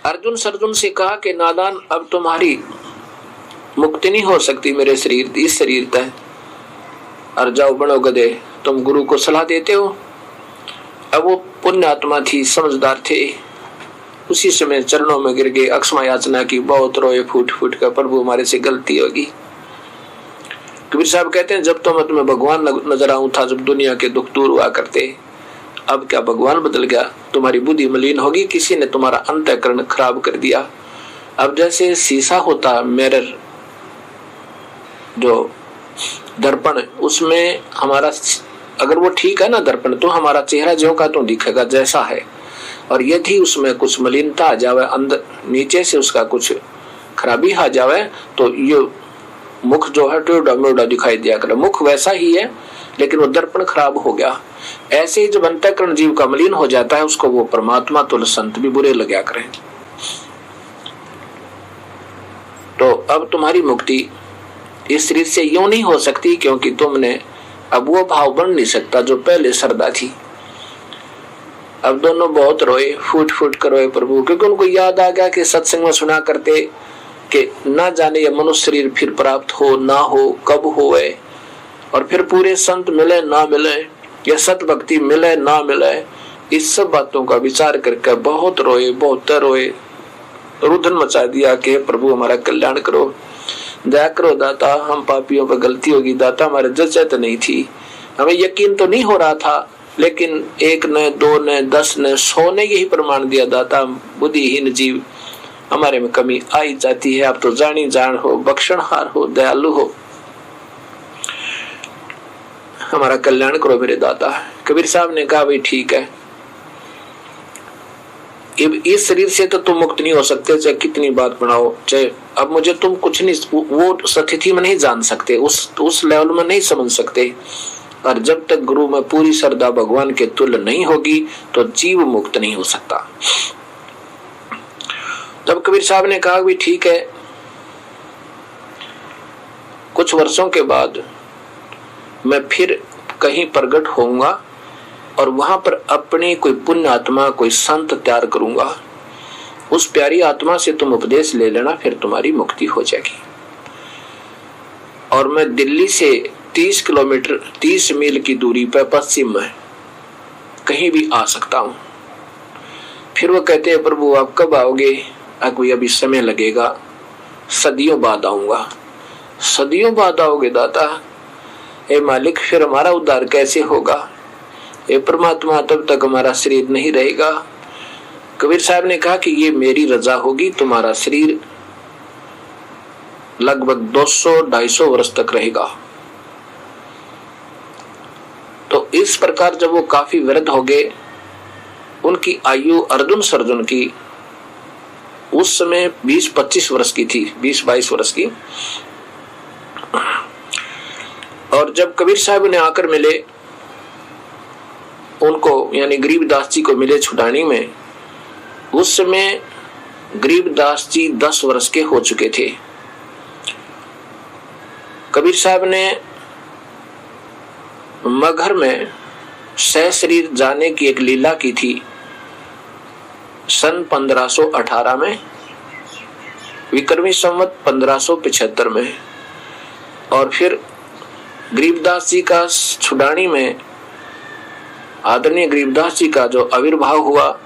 अर्जुन सर्जुन से कहा कि नादान, अब तुम्हारी मुक्ति नहीं हो सकती मेरे शरीर, इस शरीर तय, और जाओ बनो गधे, तुम गुरु को सलाह देते हो। अब वो पुण्य आत्मा थी, समझदार थे, उसी समय चरणों में गिर गए, अक्षमा याचना की, बहुत रोए फूट फूट कर, प्रभु हमारे से गलती होगी। कबीर साहब कहते हैं, जब तो मैं तुम्हें भगवान नजर आऊं था, जब दुनिया के दुख दूर हुआ करते, अब क्या भगवान बदल गया? तुम्हारी बुद्धि मलिन होगी, किसी ने तुम्हारा अंतःकरण खराब कर दिया। अब जैसे शीशा होता, मिरर जो दर्पण, उसमें हमारा अगर वो ठीक है ना दर्पण, तो हमारा चेहरा ज्यों का त्यों दिखेगा जैसा है, और यदि उसमें कुछ मलिनता आ जावे, अंदर नीचे से उसका कुछ खराबी आ जावे, तो ये मुख जो है टेढ़ा मेढ़ा दिखाई दिया करे। मुख वैसा ही है, लेकिन वो दर्पण खराब हो गया। ऐसे ही जब अंतःकरण जीव का मलिन हो जाता है, उसको वो परमात्मा तो संत भी बुरे लगा करें। तो अब तुम्हारी मुक्ति इस शरीर से यूं नहीं हो सकती, क्योंकि तुमने अब वो भाव बन नहीं सकता जो पहले श्रद्धा थी। अब दोनों बहुत रोए, फूट फूट कर रोए प्रभु, क्योंकि उनको याद आ गया कि सत्संग में सुना करते कि ना जाने ये मनुष्य शरीर फिर प्राप्त हो ना हो, कब होए, और फिर पूरे संत मिले ना मिले, या सत भक्ति मिले ना मिले, इस सब बातों का विचार करके बहुत रोए, बहुत रोए, रुदन मचा दिया कि प्रभु हमारा कल्याण करो, दया करो दाता, हम पापियों पर गलती होगी दाता, हमारे जजत नहीं थी, हमें यकीन तो नहीं हो रहा था, लेकिन एक ने, दो ने, 10 ने, 100 ने यही प्रमाण दिया दाता, बुद्धिहीन जीव हमारे में कमी आई जाती है, आप तो जानी जान हो, बख्शनहार हो, दयालु हो, हमारा कल्याण करो मेरे दाता। कबीर साहब ने कहा भाई ठीक है, इस शरीर से तो तुम मुक्त नहीं हो सकते, चाहे कितनी बात बनाओ, चाहे अब मुझे तुम कुछ नहीं, वो स्थिति में नहीं जान सकते, उस लेवल में नहीं समझ सकते, और जब तक गुरु में पूरी श्रद्धा भगवान के तुल्य नहीं होगी तो जीव मुक्त नहीं हो सकता। तब कबीर साहब ने कहा भी ठीक है, कुछ वर्षों के बाद मैं फिर कहीं प्रकट होऊंगा और वहां पर अपनी कोई पुण्य आत्मा, कोई संत तैयार करूंगा, उस प्यारी आत्मा से तुम उपदेश ले लेना, फिर तुम्हारी मुक्ति हो जाएगी। और मैं दिल्ली से 30 किलोमीटर 30 मील की दूरी पर पश्चिम में कहीं भी आ सकता हूं। फिर वो कहते हैं प्रभु आप कब आओगे? कोई अभी समय लगेगा, सदियों बाद आऊंगा। सदियों बाद आओगे दाता? ए मालिक, फिर हमारा उद्धार कैसे होगा? ए परमात्मा, तब तक हमारा शरीर नहीं रहेगा। कबीर साहब ने कहा कि ये मेरी रजा होगी, तुम्हारा शरीर लगभग 200-250 वर्ष तक रहेगा। तो इस प्रकार जब वो काफी वृद्ध हो गए, उनकी आयु अर्जुन सर्जुन की उस समय 20-25 वर्ष की थी, 20-22 वर्ष की। और जब कबीर साहब ने आकर मिले उनको, यानी गरीबदास जी को मिले छुटानी में, उस समय गरीबदास जी 10 वर्ष के हो चुके थे। कबीर साहब ने मगहर में सहशरीर जाने की एक लीला की थी सन 1518 में, विक्रमी संवत 1575 में। और फिर गरीबदास जी का छुड़ानी में आदरणीय गरीबदास जी का जो आविर्भाव हुआ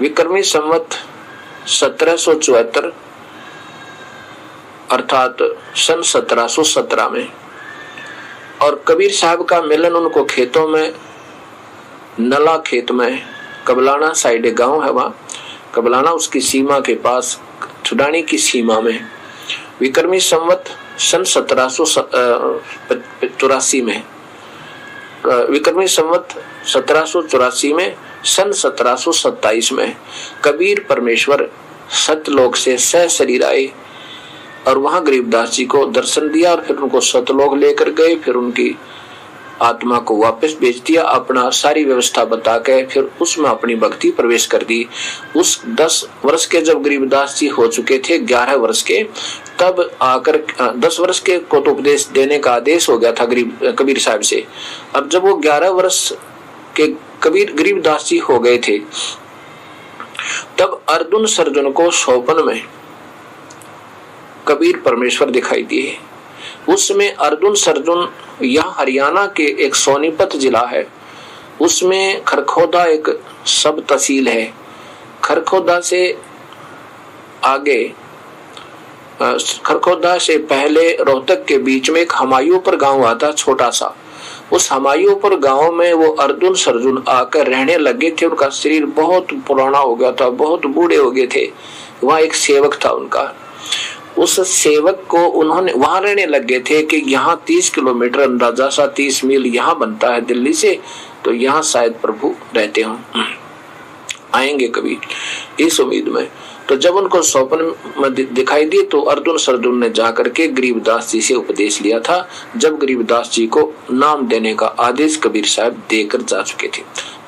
विक्रमी संवत 1774 अर्थात सन 1717 में। और कबीर साहब का मिलन उनको खेतों में, नला खेत में, कबलाना साइड गांव है वहां, कबलाना उसकी सीमा के पास, छुड़ानी की सीमा में, विक्रमी संवत सन 1784 में, विक्रमी संवत 1784 में, सन 1727 में कबीर परमेश्वर सतलोक से सहशरीर आए और वहां गरीबदास जी को दर्शन दिया और फिर उनको सतलोक लेकर गए। फिर उनकी आत्मा को वापस भेज दिया, अपना सारी व्यवस्था बता के फिर उसमें अपनी भक्ति प्रवेश कर दी। उस 10 वर्ष के जब गरीबदास जी हो चुके थे, 11 वर्ष के, तब आकर 10 वर्ष के को तो उपदेश देने का आदेश हो गया था कबीर साहब से। अब जब वो 11 वर्ष के कबीर गरीबदास जी हो गए थे, तब अर्जुन सर्जुन को स्वप्न में कबीर परमेश्वर दिखाई दिए। उसमें अर्जुन सर्जुन, यह हरियाणा के एक सोनीपत जिला है, उसमें खरखोदा एक सब तहसील है। खरखोदा से आगे, खरखोदा से पहले रोहतक के बीच में एक हमायूंपुर गांव आता, छोटा सा। उस हमायूंपुर गांव में वो अर्जुन सर्जुन आकर रहने लगे थे। उनका शरीर बहुत पुराना हो गया था, बहुत बूढ़े हो गए थे। वहाँ एक सेवक था उनका, उस सेवक को उन्होंने वहां रहने लगे थे कि यहाँ 30 किलोमीटर, अंदाजा सा 30 मील यहाँ बनता है दिल्ली से, तो यहाँ शायद प्रभु रहते हों, आएंगे कभी, इस उम्मीद में। तो जब उनको स्वप्न में दिखाई दी तो अर्जुन सर्जुन ने जाकर के गरीबदास जी से उपदेश लिया था। जब गरीबदास जी को नाम देने का आदेश कबीर साहब देकर जा चुके थे,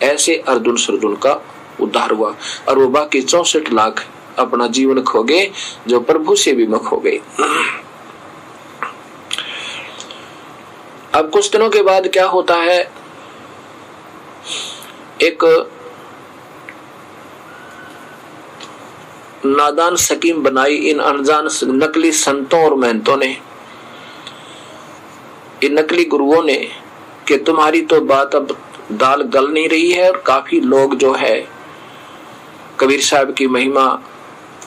ऐसे अर्जुन सर्जुन का उद्धार हुआ और वो बाकी 64 लाख अपना जीवन खो गए, जो प्रभु से विमुख हो गए। अब कुछ दिनों के बाद क्या होता है, एक नादान स्कीम बनाई इन अनजान नकली संतों और महंतों ने, इन नकली गुरुओं ने, कि तुम्हारी तो बात अब दाल गल नहीं रही है। और काफी लोग जो है कबीर साहब की महिमा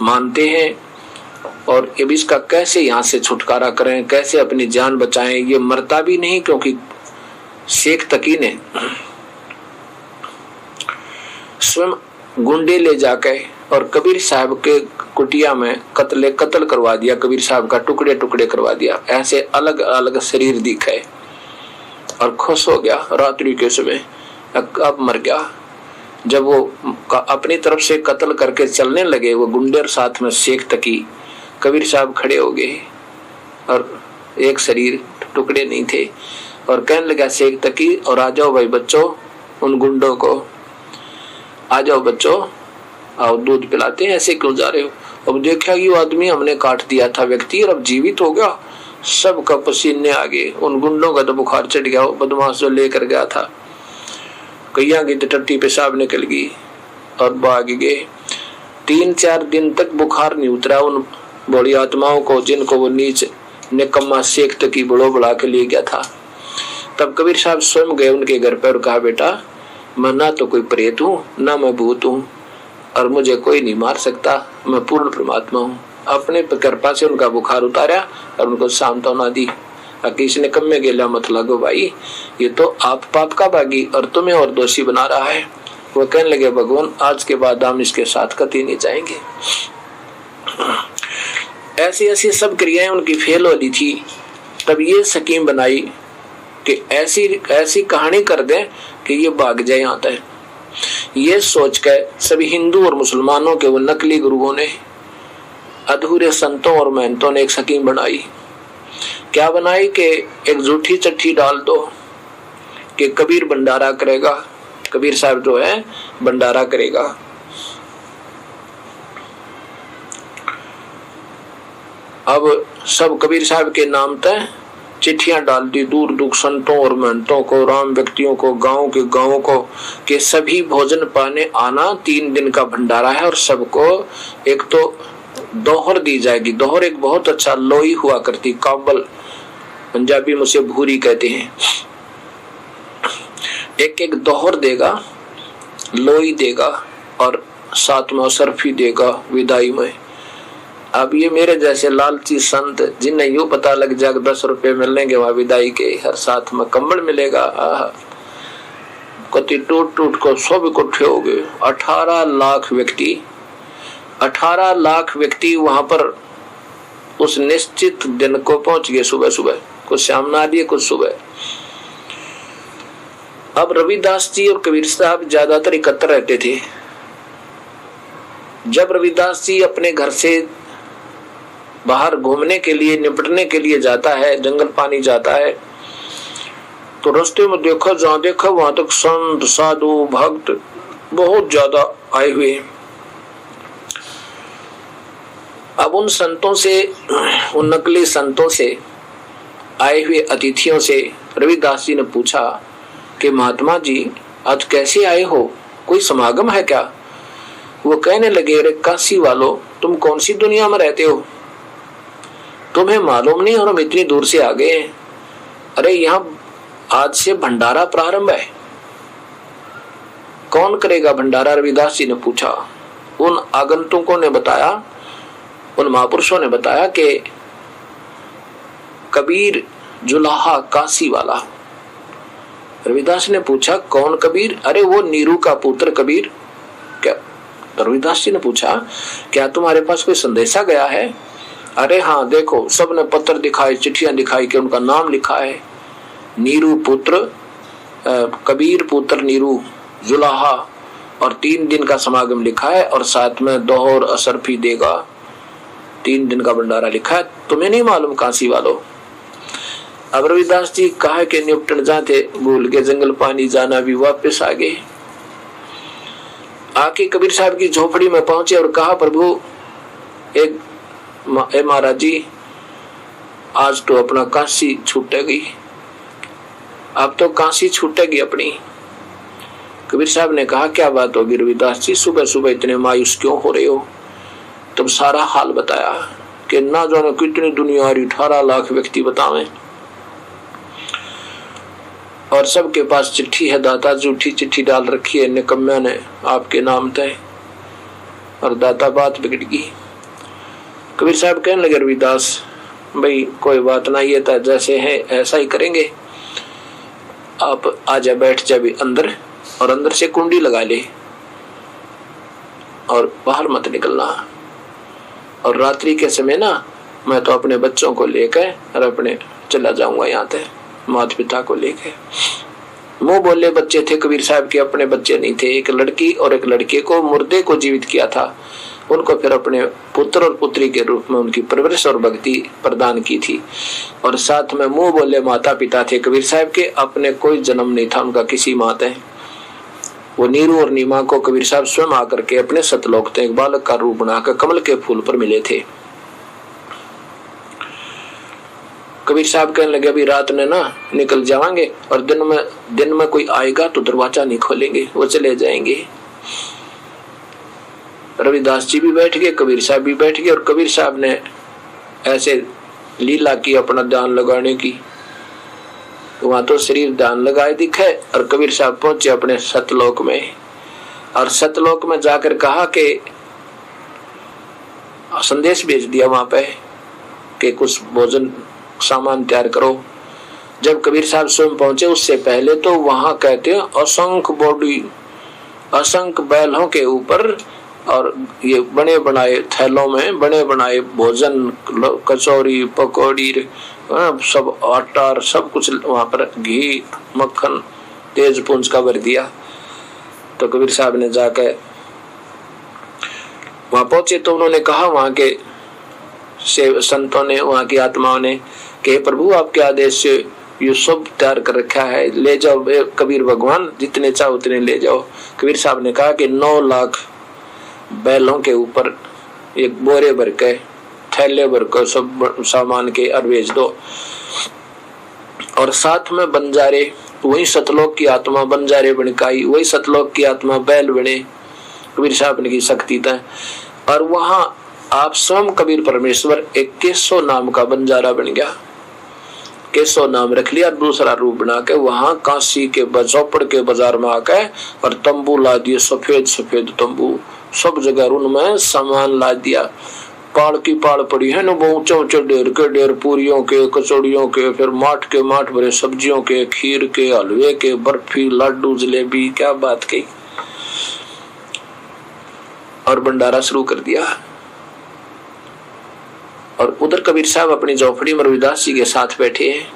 मानते हैं, और अब इसका कैसे यहाँ से छुटकारा करें, कैसे अपनी जान बचाएं। ये मरता भी नहीं, क्योंकि शेख तकी ने स्वयं गुंडे ले जाके और कबीर साहब के कुटिया में कत्ल करवा दिया, कबीर साहब का टुकड़े टुकड़े करवा दिया। ऐसे अलग अलग शरीर दिखे और खुश हो गया रात्रि के समय, अब मर गया। जब वो अपनी तरफ से कत्ल करके चलने लगे, वो गुंडे और साथ में शेख तकी, कबीर साहब खड़े हो गए और एक शरीर टुकड़े नहीं थे, और कहने लगा शेख तकी, और आ जाओ भाई बच्चों, उन गुंडों को आ जाओ बच्चों, आओ दूध पिलाते हैं, ऐसे क्यों जा रहे हो। अब देखा कि वो आदमी हमने काट दिया था व्यक्ति, और अब जीवित हो गया। सबका पसीने आ गए, उन गुंडों का तो बुखार चढ़ गया, वो बदमाश जो लेकर गया था। कैया की टट्टी पेशाब निकल गई और भाग गए। 3-4 दिन तक बुखार नहीं उतरा उन बड़ी आत्माओं को, जिनको वो नीच निकम्मा शेख तकी बड़ो बढ़ा के ले गया था। तब कबीर साहब स्वयं गए उनके घर पर और कहा, बेटा मैं ना तो कोई प्रेत हूँ, ना मैं भूत हूँ, और मुझे कोई नहीं मार सकता, मैं पूर्ण परमात्मा हूँ। अपने कृपा से उनका बुखार उतारा और उनको सांत्वना दी। किसी ने कम्मे गेला मत लगो भाई, ये तो आप पाप का भागी और तुम्हें और दोषी बना रहा है। वो कहने लगे, भगवान आज के बाद हम इसके साथ कभी नहीं जाएंगे। ऐसी ऐसी सब क्रियाएं उनकी फेल हो ली थी। तब ये स्कीम बनाई कि ऐसी ऐसी कहानी कर दें कि ये भाग जाए यहाँ तक। ये सोचकर सभी हिंदू और मुसलमानों के वो नकली गुरुओं ने, अधूरे संतों और महंतों ने एक स्कीम बनाई। क्या बनाई कि एक झूठी चिट्ठी डाल दो कि कबीर भंडारा करेगा, कबीर साहब जो है भंडारा करेगा। अब सब कबीर साहब के नाम तक चिट्ठियां डाल दी दूर दूर संतों और महंतों को, राम व्यक्तियों को, गांव के गांवों को, कि सभी भोजन पाने आना, 3 दिन का भंडारा है। और सबको एक तो दोहर दी जाएगी। दोहर एक बहुत अच्छा लोई हुआ करती, काबल, पंजाबी में उसे भूरी कहते हैं। एक एक दोहर देगा, लोई देगा, और साथ में सरफी देगा विदाई में। अब ये मेरे जैसे लालची संत जिन्हें यूं पता लग जाएगा 10 रुपए मिलेंगे वहां विदाई के, हर साथ में कंबल मिलेगा, कति टूट टूट को सब इकट्ठे हो गए। 18 लाख व्यक्ति, 18 लाख व्यक्ति वहां पर उस निश्चित दिन को पहुंच गए। सुबह सुबह, कुछ शाम ना दिए, कुछ सुबह। अब रविदास जी और कबीर साहब ज्यादातर एकत्र रहते थे। जब रविदास जी अपने घर से बाहर घूमने के लिए, निपटने के लिए जाता है, जंगल पानी जाता है, तो रास्ते में देखा, जहां देखा वहां तक संत, साधु, भक्त बहुत ज्यादा आए हुए। अब उन संतों से, उन नकली संतों से, आए हुए अतिथियों से रविदास जी ने पूछा कि महात्मा जी आज कैसे आए हो, कोई समागम है क्या? वो कहने लगे, अरे काशी वालों, तुम कौन सी दुनिया में रहते हो? तुम्हें मालूम नहीं और हम इतनी दूर से आ गए हैं। अरे यहाँ आज से भंडारा प्रारंभ है। कौन करेगा भंडारा? रविदास जी ने पूछा। उन आगंतुकों ने बताया, उन महापुरुषों ने बताया कि कबीर जुलाहा काशी वाला। रविदास ने पूछा, कौन कबीर? अरे वो नीरू का पुत्र कबीर। क्या? रविदास जी ने पूछा, क्या तुम्हारे पास कोई संदेशा गया है? अरे हाँ, देखो, सबने पत्र दिखाए, चिट्ठियां दिखाई कि उनका नाम लिखा है, नीरू पुत्र कबीर पुत्र नीरू जुलाहा, और 3 दिन का समागम लिखा है, और साथ में दोहर असरफी देगा, 3 दिन का भंडारा लिखा है। तुम्हें नहीं मालूम काशी वालों? अब रविदास जी कहा कि निपटन जाते, भूल के जंगल पानी जाना भी वापस आ गए। आके कबीर साहब की झोपड़ी में पहुंचे और कहा, प्रभु महाराज जी, आज तो अपना काशी छूटेगी, अब तो काशी छूटेगी अपनी। कबीर साहब ने कहा, क्या बात होगी रविदास जी, सुबह सुबह इतने मायूस क्यों हो रहे हो? तब सारा हाल बताया कि ना जाने कितनी दुनिया आ रही, 18 लाख व्यक्ति बतावें, और सबके पास चिट्ठी है, दाता झूठी चिट्ठी डाल रखी है निकम्या ने आपके नाम तय, और दाता बात बिगड़ गई। कबीर साहब कहने लगे, रविदास भाई कोई बात ना, ये तो जैसे है ऐसा ही करेंगे, आप आजा बैठ जा भी अंदर, और अंदर से कुंडी लगा ले और बाहर मत निकलना। और रात्रि के समय ना मैं तो अपने बच्चों को लेकर और अपने चला जाऊंगा यहाँ से, माता पिता को लेकर। मुंह बोले बच्चे थे कबीर साहब के, अपने बच्चे नहीं थे। एक लड़की और एक लड़के को, मुर्दे को जीवित किया था, उनको फिर अपने पुत्र और पुत्री के रूप में उनकी परवरिश और भक्ति प्रदान की थी। और साथ में मुंह बोले माता पिता थे कबीर साहब के, अपने कोई जन्म नहीं था उनका किसी माते। वो नीरू और नीमा को कबीर साहब स्वयं आकर के अपने सतलोक थे एक बालक का रूप बनाकर कमल के फूल पर मिले थे। कबीर साहब कहने लगे, अभी रात ने ना निकल जाएंगे, और दिन में कोई आएगा तो दरवाजा नहीं खोलेंगे, वो चले जाएंगे। रविदास जी भी बैठ गए, कबीर साहब भी बैठ गए, और कबीर साहब ने ऐसे लीला की अपना ध्यान लगाने की। वहां तो शरीर ध्यान लगाए दिखे, और कबीर साहब पहुंचे अपने सतलोक में, और सतलोक में जाकर कहा कि संदेश भेज दिया वहां पे कि कुछ भोजन सामान तैयार करो। जब कबीर साहब स्वयं पहुंचे उससे पहले तो वहां कहते हैं असंख्य बॉडी, असंख्य बैलों के ऊपर, और ये बने बनाए थैलों में बने बनाए भोजन, कचौरी पकौड़ी, सब आटा, सब कुछ वहां पर, घी मक्खन तेज पुंज का भर दिया। तो कबीर साहब ने जाकर वहां पहुंचे तो उन्होंने कहा, वहां के संतों ने, वहां की आत्माओं ने, कि प्रभु आपके आदेश से ये सब तैयार कर रखा है, ले जाओ कबीर भगवान, जितने चाहो उतने ले जाओ। कबीर साहब ने कहा कि 9 लाख बैलों के ऊपर एक बोरे भर के, थैले भर के सब सामान के और भेज दो। और साथ में बंजारे, वही सतलोक की आत्मा बंजारे बनकाई, वही सतलोक की आत्मा बैल बने, कबीर साहब ने की शक्ति था। और वहां आप स्वयं कबीर परमेश्वर एक केशव नाम का बंजारा बन गया, केशव नाम रख लिया, दूसरा रूप बना के वहां काशी के चौपड़ के बाजार में आकर और तंबू ला दिए, सफेद सफेद तंबू, सब जगह उनमें सामान ला दिया। पाड़ की पाड़ पड़ी है ना, वो ऊंचे ऊंचे ढेर के ढेर, पूरियों के, कचौड़ियों के, फिर माठ के माठ भरे सब्जियों के, खीर के, हलवे के, बर्फी, लड्डू, जलेबी, क्या बात कही। और भंडारा शुरू कर दिया। और उधर कबीर साहब अपनी झोपड़ी में रविदास जी के साथ बैठे हैं,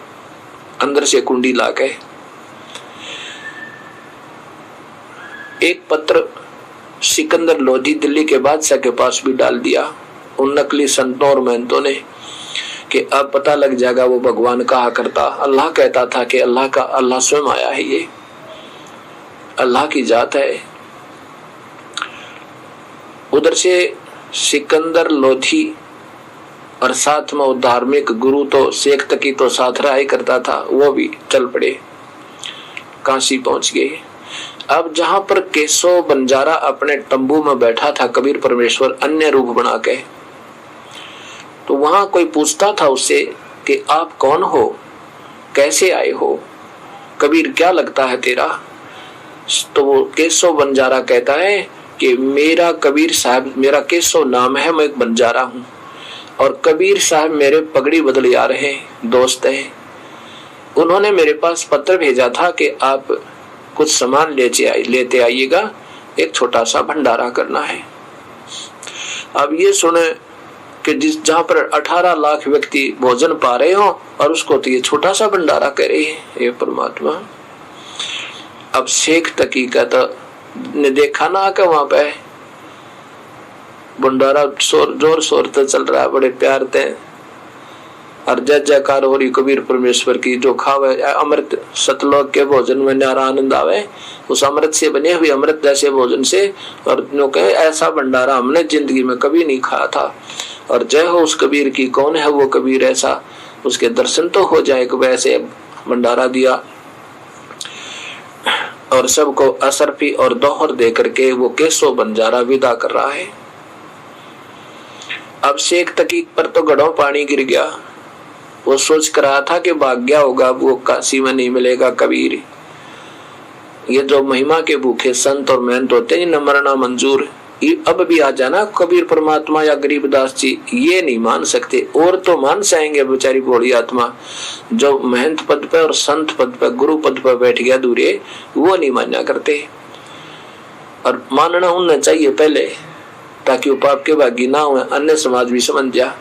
अंदर से कुंडी लाके। एक पत्र सिकंदर लोधी दिल्ली के बादशाह के पास भी डाल दिया उन नकली संतों और महंतों ने, कि अब पता लग जाएगा वो भगवान कहा करता, अल्लाह कहता था कि अल्लाह का, अल्लाह स्वयं आया है, ये अल्लाह की जात है। उधर से सिकंदर लोधी और साथ में वो धार्मिक गुरु तो शेख तकी तो साथ रहा ही करता था, वो भी चल पड़े, काशी पहुंच गए। अब जहां पर केशव बंजारा अपने तंबू में बैठा था कबीर परमेश्वर अन्य रूप बना के, तो वहां कोई पूछता था उससे कि आप कौन हो, कैसे आए हो, कबीर क्या लगता है तेरा? तो वो केशव बंजारा कहता है कि मेरा कबीर साहब, मेरा केशव नाम है, मैं एक बंजारा हूं और कबीर साहब मेरे पगड़ी बदल आ रहे दोस्त हैं। उन्होंने मेरे पास पत्र भेजा था कि आप कुछ सामान लेते आइएगा, एक छोटा सा भंडारा करना है। अब ये सुने कि जहां पर 18 लाख व्यक्ति भोजन पा रहे हो और उसको तो ये छोटा सा भंडारा कह रहे हैं, ये परमात्मा। अब शेख तकी का तो ने देखा ना कि वहां पे भंडारा जोर शोर तो चल रहा है, बड़े प्यार थे और जय जयकार हो रही कबीर परमेश्वर की। जो खावे अमृत सतलोक के भोजन में न्यारा आनंद आवे, उस अमृत से बने हुए अमृत जैसे भोजन से, और जो कहे ऐसा भंडारा हमने जिंदगी में कभी नहीं खाया था। और जय हो उस कबीर की, कौन है वो कबीर ऐसा, उसके दर्शन तो हो जाए। वैसे भंडारा दिया और सबको असरफी और दोहर दे करके वो केशव बंजारा विदा कर रहा है। अब शेख तकीक पर तो गढ़ों पानी गिर गया। वो सोच कर रहा था कि भाग गया होगा, वो काशी में नहीं मिलेगा कबीर। ये जो महिमा के भूखे संत और महंत होते हैं, न मरना मंजूर, अब भी आ जाना कबीर परमात्मा या गरीबदास जी, ये नहीं मान सकते। और तो मान जाएंगे बेचारी भोली आत्मा, जो महंत पद पे और संत पद पे, गुरु पद पे बैठ गया दूरे, वो नहीं मान्या करते। और मानना उन्हें चाहिए पहले, ताकि वो पाप के भागी ना हुए, अन्य समाज भी समझ जा।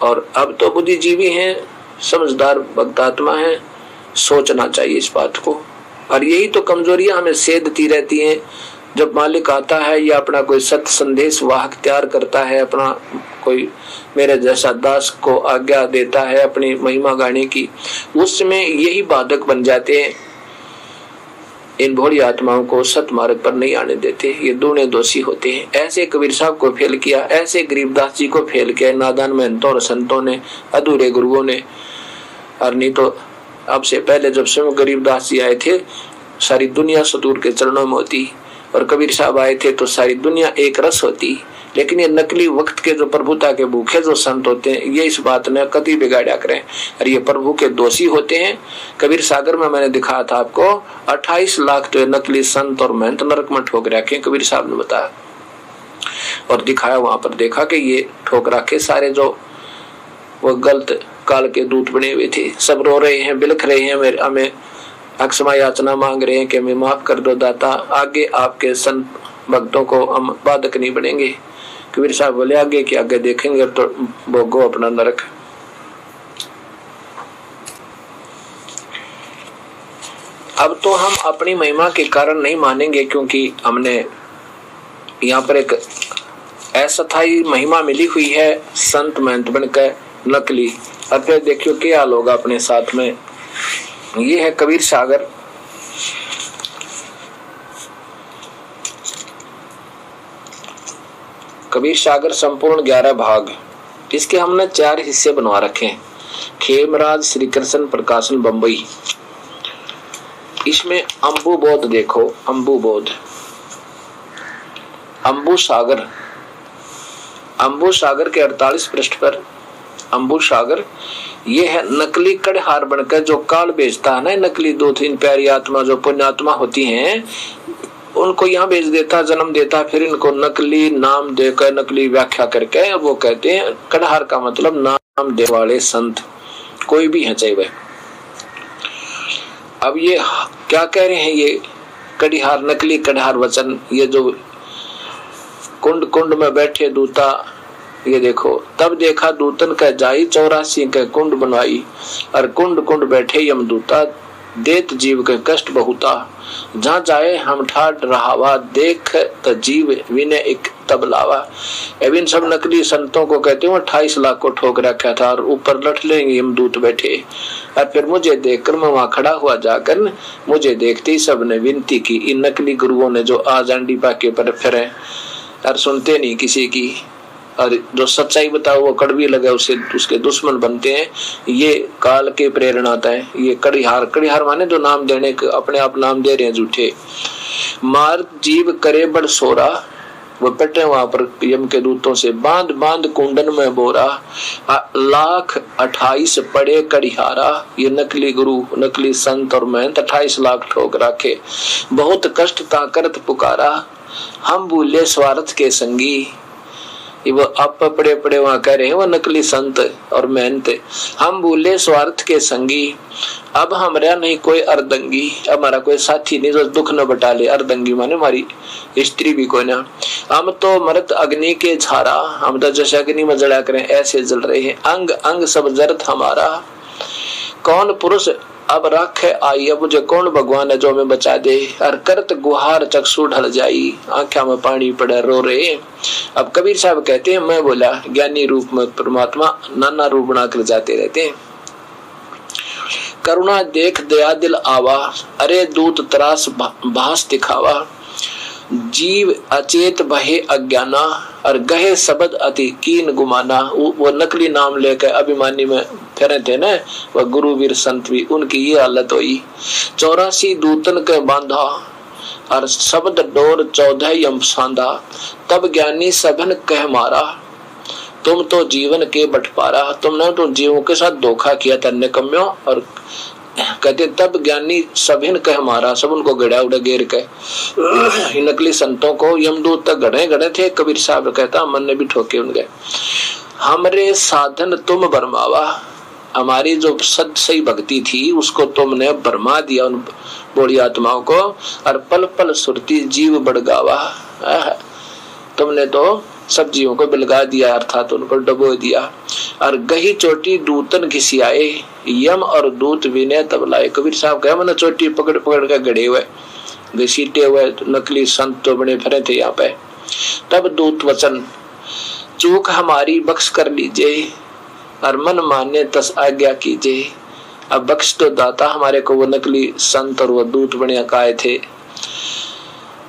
और अब तो बुद्धिजीवी हैं, समझदार भक्तात्मा हैं, सोचना चाहिए इस बात को। और यही तो कमजोरियां हमें सेधती रहती हैं। जब मालिक आता है या अपना कोई सत्य संदेश वाहक तैयार करता है, अपना कोई मेरे जैसा दास को आज्ञा देता है अपनी महिमा गाने की, उस समय यही बाधक बन जाते हैं, इन भोली आत्माओं को सत मार्ग पर नहीं आने देते। ये दोनों दोषी होते हैं। ऐसे कबीर साहब को फेल किया, ऐसे गरीबदास जी को फेल किया नादान महंतों और संतों ने, अधूरे गुरुओं ने। और नहीं तो अब से पहले जब स्वयं गरीबदास जी आए थे, सारी दुनिया सतगुरु के चरणों में होती, और कबीर साहब आए थे तो सारी दुनिया एक रस होती। लेकिन ये नकली वक्त के जो प्रभुता के भूखे जो संत होते हैं, ये इस बात ने कति बिगाड़ा करें, और ये प्रभु के दोषी होते हैं। कबीर सागर में मैंने दिखाया था आपको, 28 लाख तो नकली संत और महंत नरक में ठोक रखे, कबीर साहब ने बताया और दिखाया। वहां पर देखा कि ये ठोक रखे सारे जो वो गलत काल के दूत बने हुए थे, सब रो रहे हैं, बिलख रहे हैं, मेरे हमें अक्षमा याचना मांग रहे हैं कि हमें माफ कर दो दाता, आगे आपके संत भक्तों को हम बाधक नहीं बनेंगे। कबीर साहब बोले आगे कि आगे देखेंगे तो भोगो अपना नरक। अब तो हम अपनी महिमा के कारण नहीं मानेंगे, क्योंकि हमने यहाँ पर एक अस्थायी महिमा मिली हुई है संत महंत बनकर नकली। और फिर देखियो क्या हाल होगा अपने साथ में। ये है कबीर सागर। कबीर सागर संपूर्ण 11 भाग, इसके हमने 4 हिस्से बनवा रखे हैं। खेमराज श्री कृष्ण प्रकाशन बंबई। इसमें अंबु बोध देखो, अंबु बोध, अंबु सागर, अंबु सागर के 48 पृष्ठ पर अंबु सागर ये है नकली कड़हार बनकर जो काल बेचता है ना, नकली 2-3 प्यारी आत्मा जो पुण्यात्मा होती हैं, उनको यहाँ भेज देता, जन्म देता, फिर इनको नकली नाम देकर नकली व्याख्या करके वो कहते हैं कड़हार का मतलब नाम दे वाले संत, कोई भी है चाहे वह। अब ये क्या कह रहे हैं, ये कड़िहार, नकली कड़हार वचन, ये जो कुंड कुंड में बैठे दूता, ये देखो, तब देखा दूतन का जाई 84 के कुंड बनवाई, और कुंड कुंड बैठे यमदूता, देत जीव के कष्ट बहुता, जहाँ जाए हम ठाट रहावा, देख त जीव विनय एक तबलावा। अब इन सब नकली संतों को कहते हैं 28 लाख को ठोक रखा था, और ऊपर लठ लेंगे यमदूत बैठे। और फिर मुझे देखकर मैं वहां खड़ा हुआ जाकर, मुझे देखते ही सबने विनती की। इन नकली गुरुओं ने जो आज अंडी पाके पर फिरे और सुनते नहीं किसी की, और जो सच्चाई बताओ वो कड़वी लगे उसे उसके दुश्मन बनते हैं। ये काल के प्रेरणा है। ये कड़िहार, कड़िहार माने जो नाम देने के अपने आप नाम दे रहे हैं झूठे। मार जीव करे बड़ सोरा, वो बैठे वहां पर यम के दूतों से, बांध बांध कुंडन में बोरा, 1,28,00,000 पड़े कड़िहारा। ये नकली गुरु नकली संत और महंत 28 लाख ठोक रखे, बहुत कष्ट ता करत पुकारा, हम भूले स्वार्थ के संगी। ये वो आप पड़े पड़े वहां कह रहे हैं वो नकली संत और मेहनत, हम भूले स्वार्थ के संगी, अब हमारा नहीं कोई अर्दंगी, हमारा कोई साथी नहीं जो दुख न बटा ले। अर्दंगी माने हमारी स्त्री भी कोई ना। हम तो मरत अग्नि के झारा, हम तो जैसे अग्नि में जला करें ऐसे जल रहे हैं, अंग अंग सब जरत हमारा, कौन पुरुष अब राखे आई, अब मुझे कौन भगवान है जो हमें बचा दे। और करत गुहार चक्षु ढल जाई, आंखों में पानी पड़े रो रहे। अब कबीर साहब कहते हैं, मैं बोला ज्ञानी रूप में परमात्मा नाना रूप बनाकर जाते रहते हैं। करुणा देख दया दिल आवा, अरे दूत त्रास भास दिखावा, जीव अचेत बहे अज्ञाना, और गहे शब्द अति कीन गुमाना। वो नकली नाम लेकर अभिमानी में फिरे थे ना, वह गुरुवीर संत भी, उनकी ये हालत हुई। 84 दूतन के बांधा, और शब्द डोर 14 यम सांधा, तब ज्ञानी सभन कह मारा, तुम तो जीवन के बंटवारा। तुमने तो जीवों के साथ धोखा किया था निकम्यों। और कहते तब ज्ञानी सभिन कह मारा, सब उनको गड़ा उड़ा घेर के। नकली संतों को यमदूत तक गड़े गड़े थे। कबीर साहब कहता मन ने भी ठोके उनके। हमरे साधन तुम बरमावा, हमारी जो सद सही भक्ति थी उसको तुमने बरमा दिया उन बोली आत्माओं को। और पल पल सुरती जीव बड़गावा, तुमने तो सब जीवों को बिलगा दिया, अर्थात उनको डबो दिया। और गही चोटी दूतन घिसियाए, यम और दूत विनय तब लाए। कबीर साहब कहे मैंने चोटी पकड़ पकड़ कर गड़े हुए घसीटे हुए नकली संत तो बने फिरे थे यहाँ पे। तब दूत वचन, चूक हमारी बख्श कर लीजिए, और मन माने तस आज्ञा कीजिए। अब बख्श तो दाता, हमारे को वो नकली संत और वो दूत बने काए थे।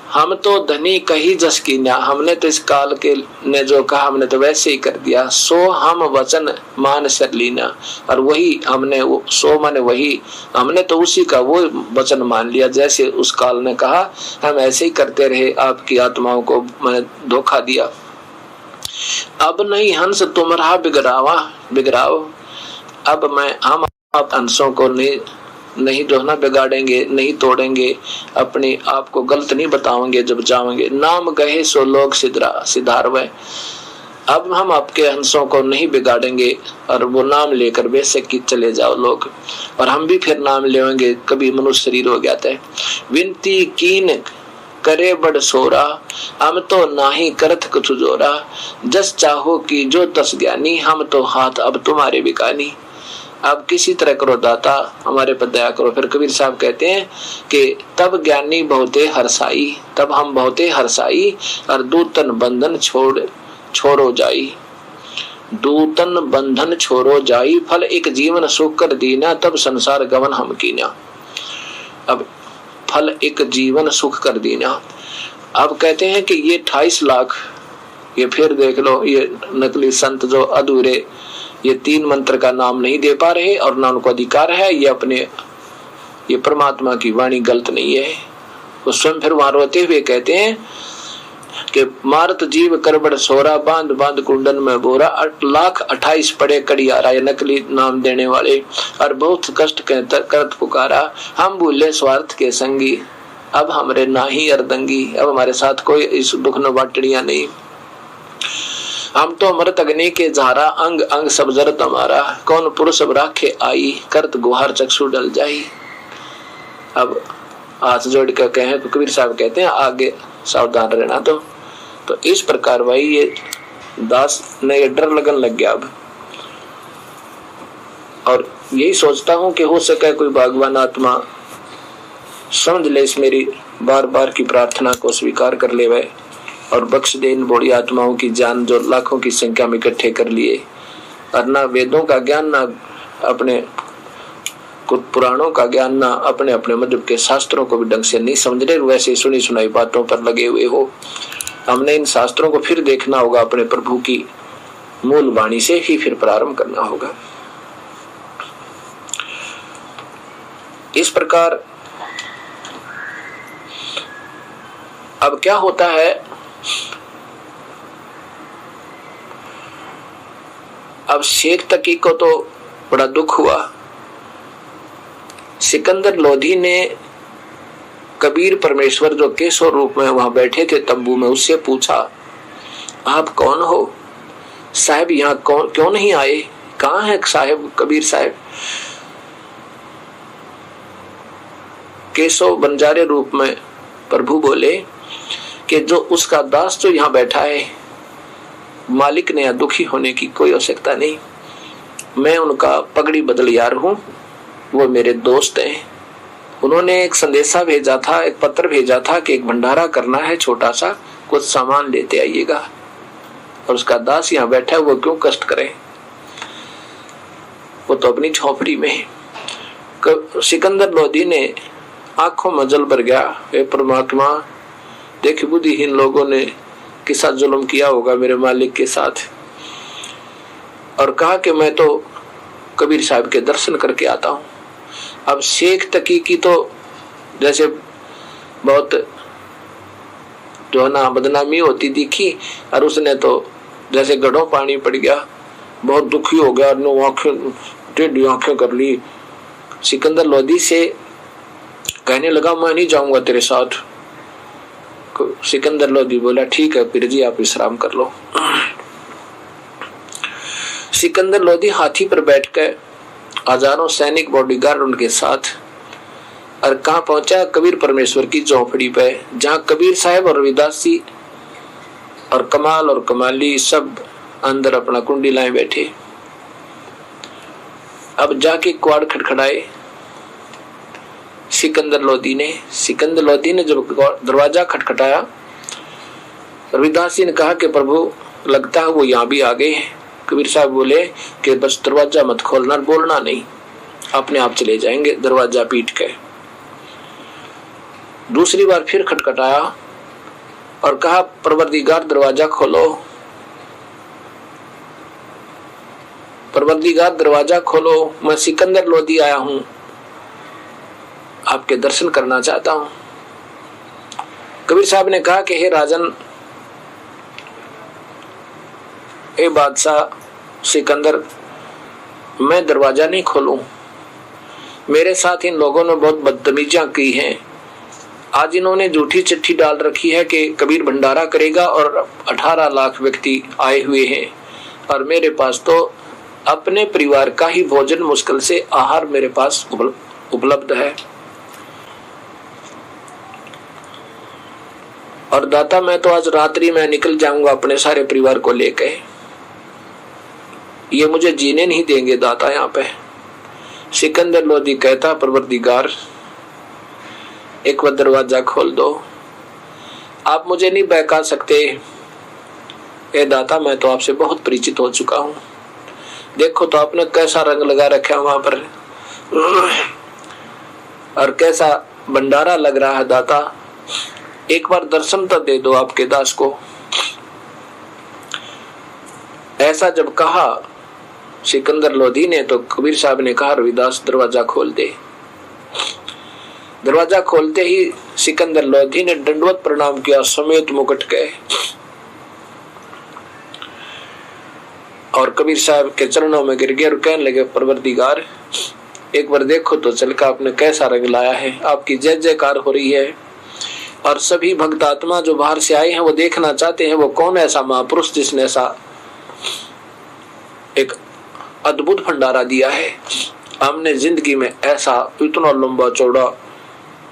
हम तो धनी कही जस कीन्या, हमने तो इस काल के ने जो कहा हमने तो वैसे ही कर दिया। सो हम वचन मान सर लीना, और वही हमने वो सो माने वही, हमने तो उसी का वो वचन मान लिया जैसे उस काल ने कहा, हम ऐसे ही करते रहे। आपकी आत्माओं को मैंने धोखा दिया। अब नहीं हंस तुम्हारा बिगड़ाओ, अब मैं हम आप हंसों को नहीं जो ना बिगाड़ेंगे, नहीं तोड़ेंगे, अपने आप को गलत नहीं बताओगे जब जाओगे। नाम गए सो लोग सिधारवे, अब हम आपके हंसों को नहीं बिगाड़ेंगे, और वो नाम लेकर बेशक की चले जाओ लोग, और हम भी फिर नाम लेंगे। कभी मनुष्य शरीर हो गया था। विनती कीन करे बड़ सोरा, हम तो नाही करत कुछ जोरा, जस चाहो कि जो तस ज्ञानी, हम तो हाथ अब तुम्हारे बिकानी। अब किसी तरह करो दाता, हमारे पर दया करो। फिर कबीर साहब कहते हैं कि तब ज्ञानी बहुते हरसाई, तब हम बहुते हरसाई, और दूतन बंधन छोड़ो जाई, दूतन बंधन छोड़ो जाई, फल एक जीवन सुख कर दीना, तब संसार गवन हम कीना। अब फल एक जीवन सुख कर दीना। अब कहते हैं कि ये 28 लाख, ये फिर देख लो, ये नकली संत जो अधूरे ये 3 मंत्र का नाम नहीं दे पा रहे और ना उनको अधिकार है, ये अपने ये परमात्मा की वाणी गलत नहीं है। वो स्वयं फिर वहां रोते हुए कहते हैं कि मारत जीव करबड़ सोरा, बांध बांध कुंडन में बोरा, 1,28,00,000 पड़े कड़ियारा, ये नकली नाम देने वाले, और बहुत कष्ट करत पुकारा, हम भूले स्वार्थ के संगी, अब हमरे ना ही अर्दंगी, अब हमारे साथ कोई इस दुख न बाटड़िया नहीं। हम तो मृत अग्नि के झारा, अंग अंग सब जरत हमारा, कौन पुरुष अब राखे आई, करत गुहार चक्षु डल जाई। अब हाथ जोड़ कर कहें तो कबीर साहब कहते हैं आगे सावधान रहना। तो इस प्रकार भाई ये दास ने ये डर लगन लग गया अब, और यही सोचता हूं कि हो सके कोई भगवान आत्मा समझ ले इस मेरी बार बार की प्रार्थना को, स्वीकार कर ले वह, और बख्श दे इन बड़ी आत्माओं की जान जो लाखों की संख्या में इकट्ठे कर लिए, और ना वेदों का ज्ञान, ना अपने कुछ पुराणों का ज्ञान, ना अपने मधुर के शास्त्रों को भी ढंग से नहीं समझ रहे, वैसे सुनी सुनाई बातों पर लगे हुए हो। हमने इन शास्त्रों को फिर देखना होगा, अपने प्रभु की मूल वाणी से ही फिर प्रारंभ करना होगा। इस प्रकार अब क्या होता है, अब शेख तकी को तो बड़ा दुख हुआ। सिकंदर लोधी ने कबीर परमेश्वर जो केशव रूप में वहां बैठे थे तंबू में, उससे पूछा, आप कौन हो साहब, यहाँ कौन क्यों नहीं आए, कहाँ है साहब कबीर साहब। केशव बंजारे रूप में प्रभु बोले कि जो उसका दास जो यहाँ बैठा है, मालिक ने दुखी होने की कोई आवश्यकता नहीं, मैं उनका पगड़ी बदलियार हूँ, वो मेरे दोस्त हैं। उन्होंने एक संदेशा भेजा था, एक पत्र भेजा था कि एक भंडारा करना है छोटा सा, कुछ सामान लेते आइएगा, और उसका दास यहाँ बैठा है, वो क्यों कष्ट करे, वो तो अपनी झोपड़ी में है। सिकंदर लोधी ने आंखों में जल भर गया, हे परमात्मा, देख बुद्धिहीन लोगों ने किसा जुल्म किया होगा मेरे मालिक के साथ, और कहा कि मैं तो कबीर साहब के दर्शन करके आता हूँ। अब शेख तकी की तो जैसे बहुत जो है ना बदनामी होती दिखी, और उसने तो जैसे गढ़ों पानी पड़ गया, बहुत दुखी हो गया, आंखें टेढ़ी आंखें कर ली। सिकंदर लोधी से कहने लगा, मैं नहीं जाऊंगा तेरे साथ। सिकंदर लोधी बोला, ठीक है पीर जी, आप विश्राम कर लो। सिकंदर लोधी हाथी पर बैठकर हजारों सैनिक बॉडीगार्ड उनके साथ, और कहां पहुंचा, कबीर परमेश्वर की झोपड़ी पे, जहां कबीर साहब और रविदास जी और कमाल और कमाली सब अंदर अपना कुंडी लाए बैठे। अब जाके क्वाड़ खटखटाए सिकंदर लोधी ने जब दरवाजा खटखटाया, रविदास जी ने कहा कि प्रभु लगता है वो यहाँ भी आ गए हैं। कबीर साहब बोले कि बस दरवाजा मत खोलना, बोलना नहीं, अपने आप चले जाएंगे। दरवाजा पीट के दूसरी बार फिर खटखटाया और कहा, परवरदिगार दरवाजा खोलो, परवरदिगार दरवाजा खोलो, मैं सिकंदर लोधी आया हूं, आपके दर्शन करना चाहता हूं। कबीर साहब ने कहा कि हे राजन, ए बादशाह सिकंदर, मैं दरवाजा नहीं खोलूं, मेरे साथ इन लोगों ने बहुत बदतमीजियां की हैं। आज इन्होंने झूठी चिट्ठी डाल रखी है कि कबीर भंडारा करेगा और 18 लाख व्यक्ति आए हुए हैं, और मेरे पास तो अपने परिवार का ही भोजन मुश्किल से आहार मेरे पास उपलब्ध है, और दाता मैं तो आज रात्रि में निकल जाऊंगा अपने सारे परिवार को लेके, ये मुझे जीने नहीं देंगे दाता यहाँ पे। सिकंदर लोधी कहता, परवरदिगार एक बार दरवाजा खोल दो, आप मुझे नहीं बहका सकते। ए दाता, मैं तो आपसे बहुत परिचित हो चुका हूँ, देखो तो आपने कैसा रंग लगा रखा है वहां पर, और कैसा भंडारा लग रहा है दाता, एक बार दर्शन तो दे दो आपके दास को। ऐसा जब कहा सिकंदर लोधी ने, तो कबीर साहब ने कहा, रविदास दरवाजा खोल दे। दरवाजा खोलते ही सिकंदर लोधी ने दंडवत प्रणाम किया समेत मुकुट के, और कबीर साहब के चरणों में गिर गए और कहने लगे, परवरदिगार एक बार देखो तो चल का आपने कैसा रंग लाया है, आपकी जय जयकार हो रही है, और सभी भक्त आत्मा जो बाहर से आए हैं वो देखना चाहते हैं वो कौन ऐसा महापुरुष जिसने ऐसा एक अद्भुत भंडारा दिया है। हमने जिंदगी में ऐसा इतना लंबा चौड़ा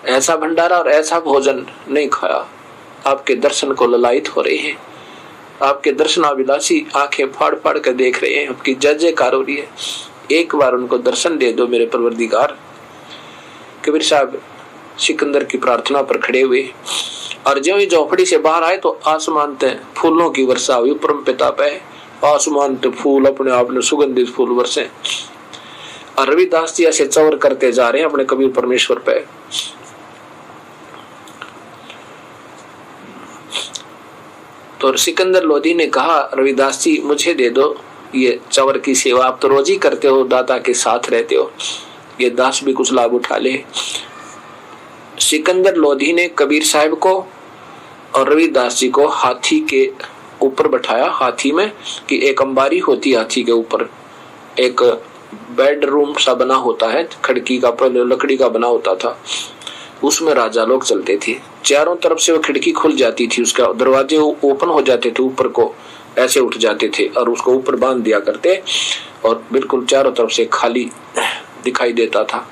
ऐसा भंडारा और ऐसा भोजन नहीं खाया। आपके दर्शन को ललायित हो रहे हैं, आपके दर्शनाभिलाषी आंखें फाड़ फाड़ कर देख रहे हैं, आपकी जय जयकार हो रही है, एक बार उनको दर्शन दे दो मेरे परवरदिगार। कबीर साहब सिकंदर की प्रार्थना पर खड़े हुए, और जो ही झोपड़ी से बाहर आए तो आसमान ते फूलों की वर्षा हुई। परम पिता पे आसमान ते फूल अपने आप में सुगंधित फूल वर्षे, और रविदास जी ऐसे चवर करते जा रहे हैं अपने कबीर परमेश्वर पे। तो सिकंदर लोधी ने कहा, रविदास जी मुझे दे दो ये चवर की सेवा, आप तो रोज ही करते हो, दाता के साथ रहते हो, ये दास भी कुछ लाभ उठा ले। सिकंदर लोधी ने कबीर साहब को और रविदास जी को हाथी के ऊपर बैठाया। हाथी में कि एक अंबारी होती है, हाथी के ऊपर एक बेडरूम सा बना होता है, खिड़की का, पहले लकड़ी का बना होता था, उसमें राजा लोग चलते थे। चारों तरफ से वो खिड़की खुल जाती थी, उसका दरवाजे ओपन हो जाते थे, ऊपर को ऐसे उठ जाते थे और उसको ऊपर बांध दिया करते और बिल्कुल चारों तरफ से खाली दिखाई देता था,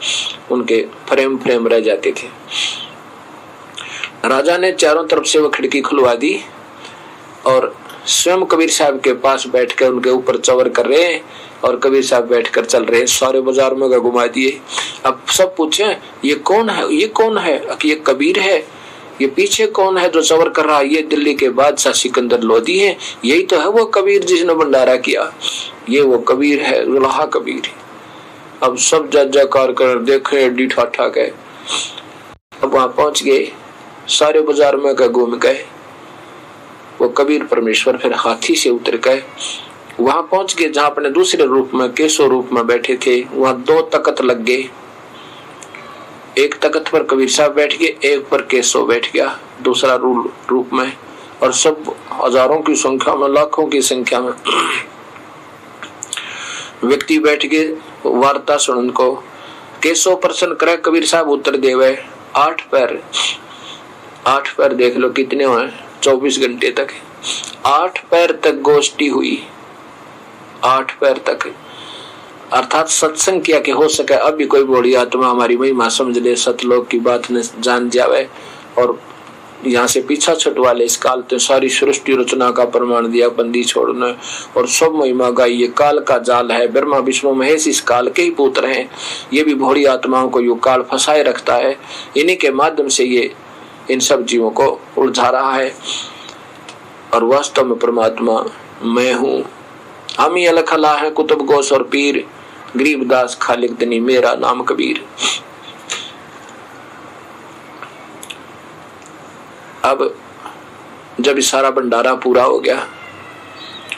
उनके फ्रेम फ्रेम रह जाते थे। राजा ने चारों तरफ से वो खिड़की खुलवा दी और स्वयं कबीर साहब के पास बैठकर उनके ऊपर चवर कर रहे हैं और कबीर साहब बैठकर चल रहे हैं, सारे बाजार में घुमा दिए। अब सब पूछे ये कौन है, ये कौन है, ये कबीर है, ये पीछे कौन है जो चवर कर रहा है, ये दिल्ली के बादशाह सिकंदर लोधी है, यही तो है वो कबीर जिसने भंडारा किया, ये वो कबीर है, दुल्हा कबीर। अब सब जयकार कर देखे, एडी ठाठा गए। अब वहां पहुंच गए, सारे बाजार में घूम गए, वो कबीर परमेश्वर फिर हाथी से उतर गए। वहां पहुंच गए जहां अपने दूसरे रूप में, केशव रूप में बैठे थे। वहां दो तख्त लग गए, एक तख्त पर कबीर साहब बैठ गए, एक पर केशव बैठ गया दूसरा रूप में, और सब हजारों की संख्या में, लाखों की संख्या में व्यक्ति बैठ गए वार्ता सुनन को। केशव प्रश्न करे, कबीर साहब उत्तर देवे, 8 पैर, 8 पैर देख लो कितने हुए, 24 घंटे तक 8 पैर तक गोष्ठी हुई, 8 पैर तक, अर्थात सत्संग किया कि हो सके अब भी कोई बड़ी आत्मा हमारी महिमा समझ ले, सतलोक की बात ने जान जावे और यहाँ से पीछा छुटवा ले। इस काल तो सारी सृष्टि रचना का प्रमाण दिया, बंदी छोड़ने और सब महिमा गाई, ये काल का जाल है, ब्रह्मा विष्णु महेश इस काल के ही पुत्र हैं, ये भी भोड़ी आत्माओं को यो काल फंसाए रखता है, इन्हीं के माध्यम से ये इन सब जीवों को उलझा रहा है। और वास्तव में परमात्मा मैं हूँ, हम ही अलख अल्लाह है, कुतुब गोस और पीर, गरीबदास खालिक दनी मेरा नाम कबीर। अब जब सारा भंडारा पूरा हो गया,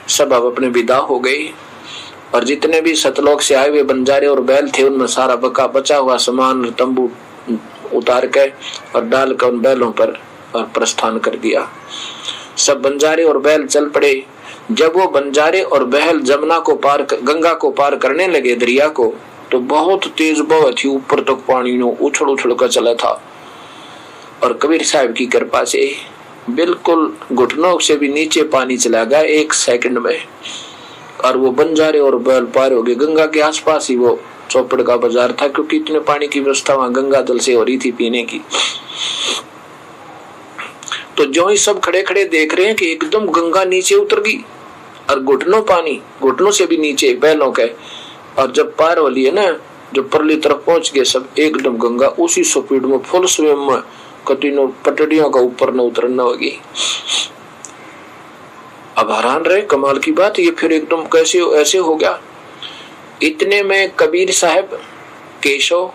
सब अब अपने विदा हो गए और जितने भी सतलोक से आए हुए बंजारे और बैल थे उनमें सारा बचा हुआ सामान तंबू उतार के और डाल कर उन बैलों पर और प्रस्थान कर दिया। सब बंजारे और बैल चल पड़े। जब वो बंजारे और बैल जमुना को पार, गंगा को पार करने लगे, दरिया को, तो बहुत तेज बह थी, ऊपर तक पानी उछल उछल कर चला था और कबीर साहब की कृपा से बिल्कुल घुटनों से भी नीचे पानी चला गया 1 सेकंड में और वो बंजारे और बैल पार हो गए। गंगा के आसपास ही वो चौपड़ का बाजार था, क्योंकि इतने पानी की व्यवस्था वहां गंगा जल से हो रही थी पीने की। तो जो ही सब खड़े खड़े देख रहे हैं कि एकदम गंगा नीचे उतर गई और घुटनों पानी, घुटनों से भी नीचे बैलों के, और जब पार हो लिए ना, जब परली तरफ पहुंच गए सब, एकदम गंगा उसी स्पीड में फुल स्विम में, कतीनों पटड़ियों का ऊपर न उतरना होगी। अब हैरान रहे, कमाल की बात, ये फिर एकदम कैसे ऐसे हो गया। इतने में कबीर साहब, केशव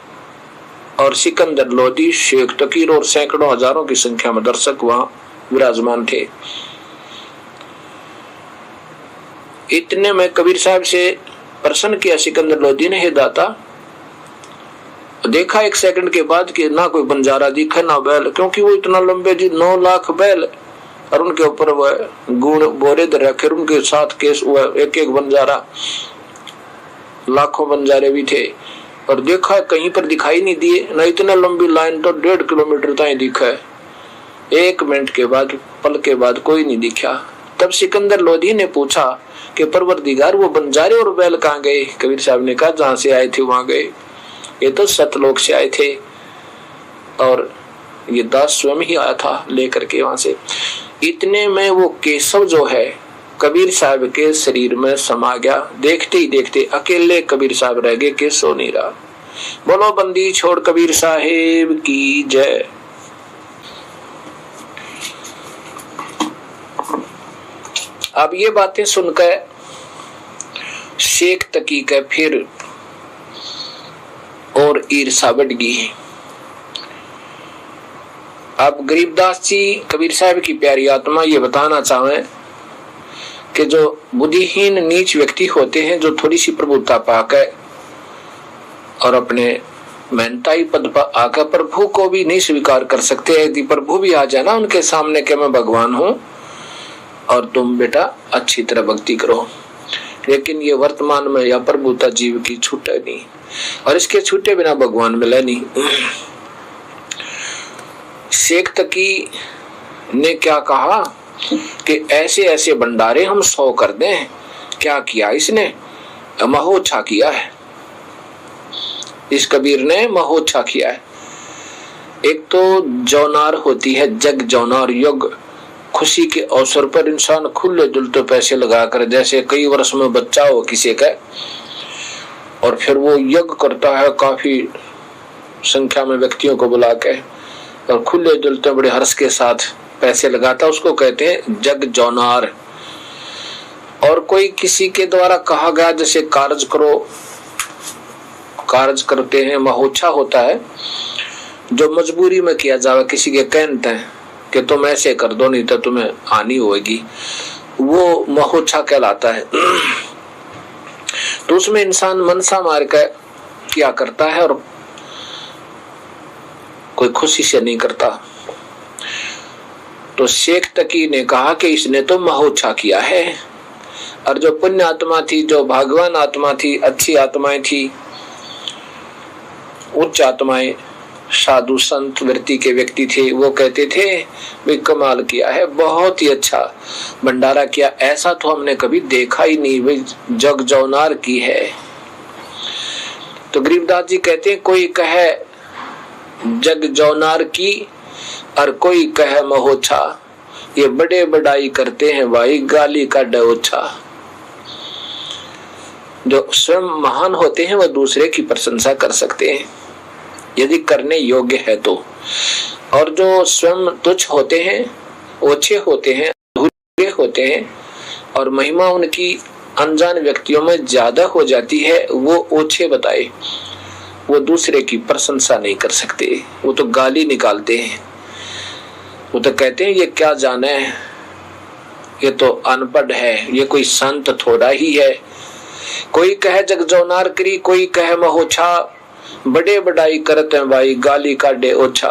और सिकंदर लोधी, शेख तकीर और सैकड़ों हजारों की संख्या में दर्शक वहां विराजमान थे। इतने में कबीर साहब से प्रश्न किया सिकंदर लोधी ने, हे दाता, देखा 1 सेकंड के बाद कि ना कोई बंजारा दिखा ना बैल, क्योंकि वो इतना लंबे जी 9 लाख बैल और उनके ऊपर वह गुण बोरे दे रखे, उनके साथ केस वह एक बंजारा, लाखों बंजारे भी थे। और देखा कहीं पर दिखाई नहीं दिए, ना इतना लंबी लाइन तो 1.5 किलोमीटर तक दिखा है। 1 मिनट के बाद, पल के बाद कोई नहीं दिखा। तब सिकंदर लोधी ने पूछा कि परवरदिगार वो बंजारे और बैल कहाँ गए? कबीर साहब ने कहा जहां से आए थे वहां गए, ये तो सतलोक से आए थे और ये दास स्वयं ही आया था लेकर के वहां से। इतने में वो केशव जो है कबीर साहब के शरीर में समा गया। देखते ही देखते अकेले कबीर साहब रह गए, केशव नहीं रहा। बोलो बंदी छोड़ कबीर साहेब की जय। अब ये बातें सुनकर शेख तकी के फिर और ईर्षा बढ़ गई। अब गरीबदास जी कबीर साहब की प्यारी आत्मा ये बताना चाहे कि जो बुद्धिहीन नीच व्यक्ति होते हैं, जो थोड़ी सी प्रभुता पाकर और अपने मेहनताई पद पर आकर प्रभु को भी नहीं स्वीकार कर सकते। यदि प्रभु भी आ जाना उनके सामने कि मैं भगवान हूं और तुम बेटा अच्छी तरह भक्ति करो, लेकिन ये वर्तमान में या प्रभुता जीव की छूटे नहीं, और इसके छूटे बिना भगवान मिले नहीं। शेख तकी ने क्या कहा कि ऐसे ऐसे भंडारे हम 100 कर दें। क्या किया इसने? महोत्सव किया है। इस कबीर ने महोत्सव किया है। एक तो जौनार होती है, जग जौनार योग, खुशी के अवसर पर इंसान खुले दिल तो पैसे लगाकर, जैसे कई वर्ष में बच्चा हो किसी का, और फिर वो यज्ञ करता है काफी संख्या में व्यक्तियों को बुला के, और खुले दिल तो बड़े हर्ष के साथ पैसे लगाता, उसको कहते हैं जग जौनार। और कोई किसी के द्वारा कहा गया, जैसे कार्य करो, कार्य करते हैं, महोत्सव होता है जो मजबूरी में किया जावे, किसी के कहते हैं कि तुम ऐसे कर दो नहीं तो तुम्हें हानि होगी, वो महोत्सव कहलाता है। तो उसमें इंसान मनसा मार कर क्या करता है और कोई खुशी से नहीं करता। तो शेख तकी ने कहा कि इसने तो महोत्सव किया है, और जो पुण्य आत्मा थी, जो भगवान आत्मा थी, अच्छी आत्माएं थी, उच्च आत्माएं, साधु संत वृत्ति के व्यक्ति थे, वो कहते थे वे कमाल किया है, बहुत ही अच्छा भंडारा किया, ऐसा तो हमने कभी देखा ही नहीं, वे जग जौनार की है। तो गरीबदास जी कहते हैं कोई कहे जग जौनार की और कोई कहे महोत्सव, ये बड़े बड़ाई करते हैं भाई, गाली का डोछा। जो स्वयं महान होते हैं वह दूसरे की प्रशंसा कर सकते हैं यदि करने योग्य है तो, और जो स्वयं तुच्छ होते हैं, ओछे होते हैं, अधूरे होते हैं, और महिमा उनकी अनजान व्यक्तियों में ज्यादा हो जाती है, वो ओछे बताए, वो दूसरे की प्रशंसा नहीं कर सकते, वो तो गाली निकालते हैं, वो तो कहते हैं ये क्या जाने, ये तो अनपढ़ है, ये कोई संत थोड़ा ही है। कोई कहे जग जौनार करी, कोई कहे महोत्सव, बड़े बड़ाई करते हैं भाई, गाली काटे ओछा।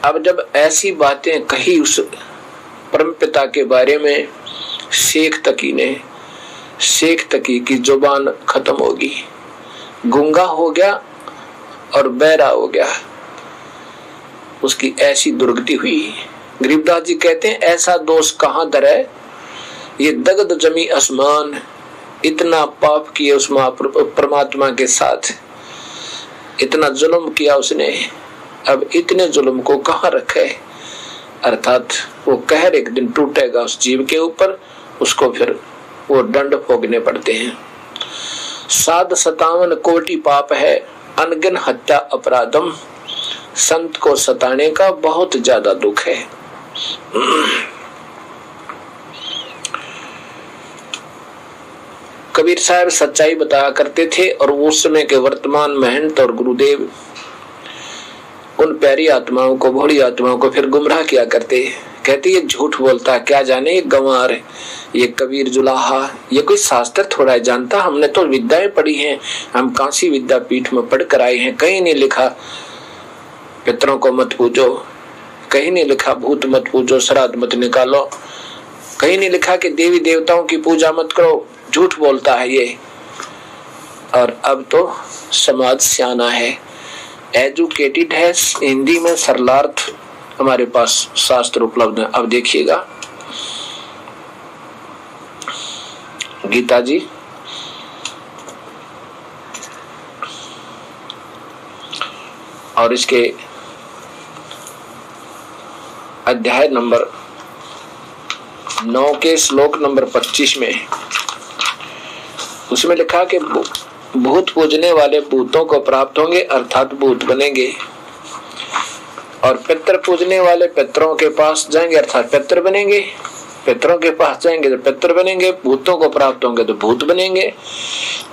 अब जब ऐसी बातें कही उस परमपिता के बारे में, शेख तकी ने, शेख तकी की जुबान खत्म होगी, गूंगा हो गया और बहरा हो गया, उसकी ऐसी दुर्गति हुई। गरीबदास जी कहते हैं ऐसा दोष कहाँ धरे, ये दगद जमी आसमान, इतना पाप किए उस परमात्मा के साथ, इतना जुल्म किया उसने, अब इतने जुल्म को कहाँ रखे, अर्थात वो कहर एक दिन टूटेगा उस जीव के ऊपर, उसको फिर वो दंड भोगने पड़ते हैं। 57 कोटि पाप है, अनगिन हत्या अपराधम, संत को सताने का बहुत ज्यादा दुख है। कबीर साहब सच्चाई बताया करते थे, और उस समय के वर्तमान महंत और गुरुदेव उन प्यारी आत्माओं को, भोली आत्माओं को फिर गुमराह किया करते, कहते ये झूठ बोलता, क्या जाने ये गंवार, ये कबीर जुलाहा, ये कोई शास्त्र थोड़ा है जानता, हमने तो विद्याएं पढ़ी हैं, हम काशी विद्यापीठ में पढ़ कर आए हैं, कहीं नहीं लिखा पितरों को मत पूजो, कहीं नहीं लिखा भूत मत पूजो, श्राद्ध मत निकालो, कहीं नहीं लिखा कि देवी देवताओं की पूजा मत करो, झूठ बोलता है ये। और अब तो समाज सियाना है, एजुकेटेड है, हिंदी में सरलार्थ हमारे पास शास्त्र उपलब्ध है। अब देखिएगा गीता जी और इसके अध्याय नंबर 9 के श्लोक नंबर 25 में, उसमें लिखा कि भूत पूजने वाले भूतों को प्राप्त होंगे, अर्थात भूत बनेंगे, और पितर पूजने वाले पितरों के पास जाएंगे, अर्थात पितर बनेंगे, पितरों के पास जाएंगे तो पितर बनेंगे, भूतों को प्राप्त होंगे तो भूत बनेंगे,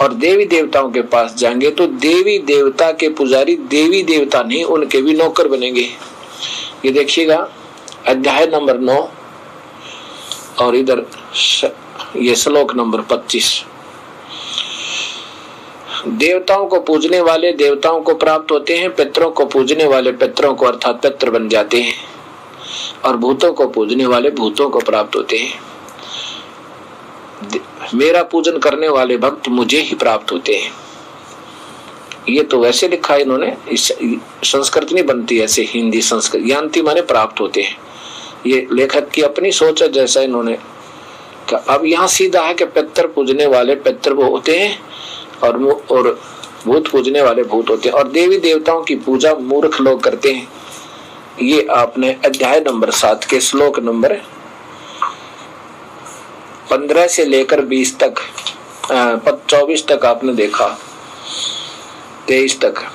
और देवी देवताओं के पास जाएंगे तो देवी देवता के पुजारी, देवी देवता नहीं उनके भी नौकर बनेंगे। ये देखिएगा अध्याय नंबर 9 और इधर ये श्लोक नंबर 25। देवताओं को पूजने वाले देवताओं को प्राप्त होते हैं, पितरों को पूजने वाले पितरों को अर्थात पितर बन जाते हैं, और भूतों को पूजने वाले भूतों को प्राप्त होते हैं। मेरा पूजन करने वाले भक्त मुझे ही प्राप्त होते हैं। ये तो वैसे लिखा इन्होंने, संस्कृत नहीं बनती ऐसे, हिंदी संस्कृत यान्ति माने प्राप्त होते हैं। ये लेखक की अपनी सोच है, जैसा इन्होंने कहा। अब यहाँ सीधा है कि पितर पूजने वाले पितर वो होते हैं और भूत पूजने वाले भूत होते हैं, और देवी देवताओं की पूजा मूर्ख लोग करते हैं। ये आपने अध्याय नंबर 7 के श्लोक नंबर 15 से लेकर 20 तक 24 तक आपने देखा, 23 तक।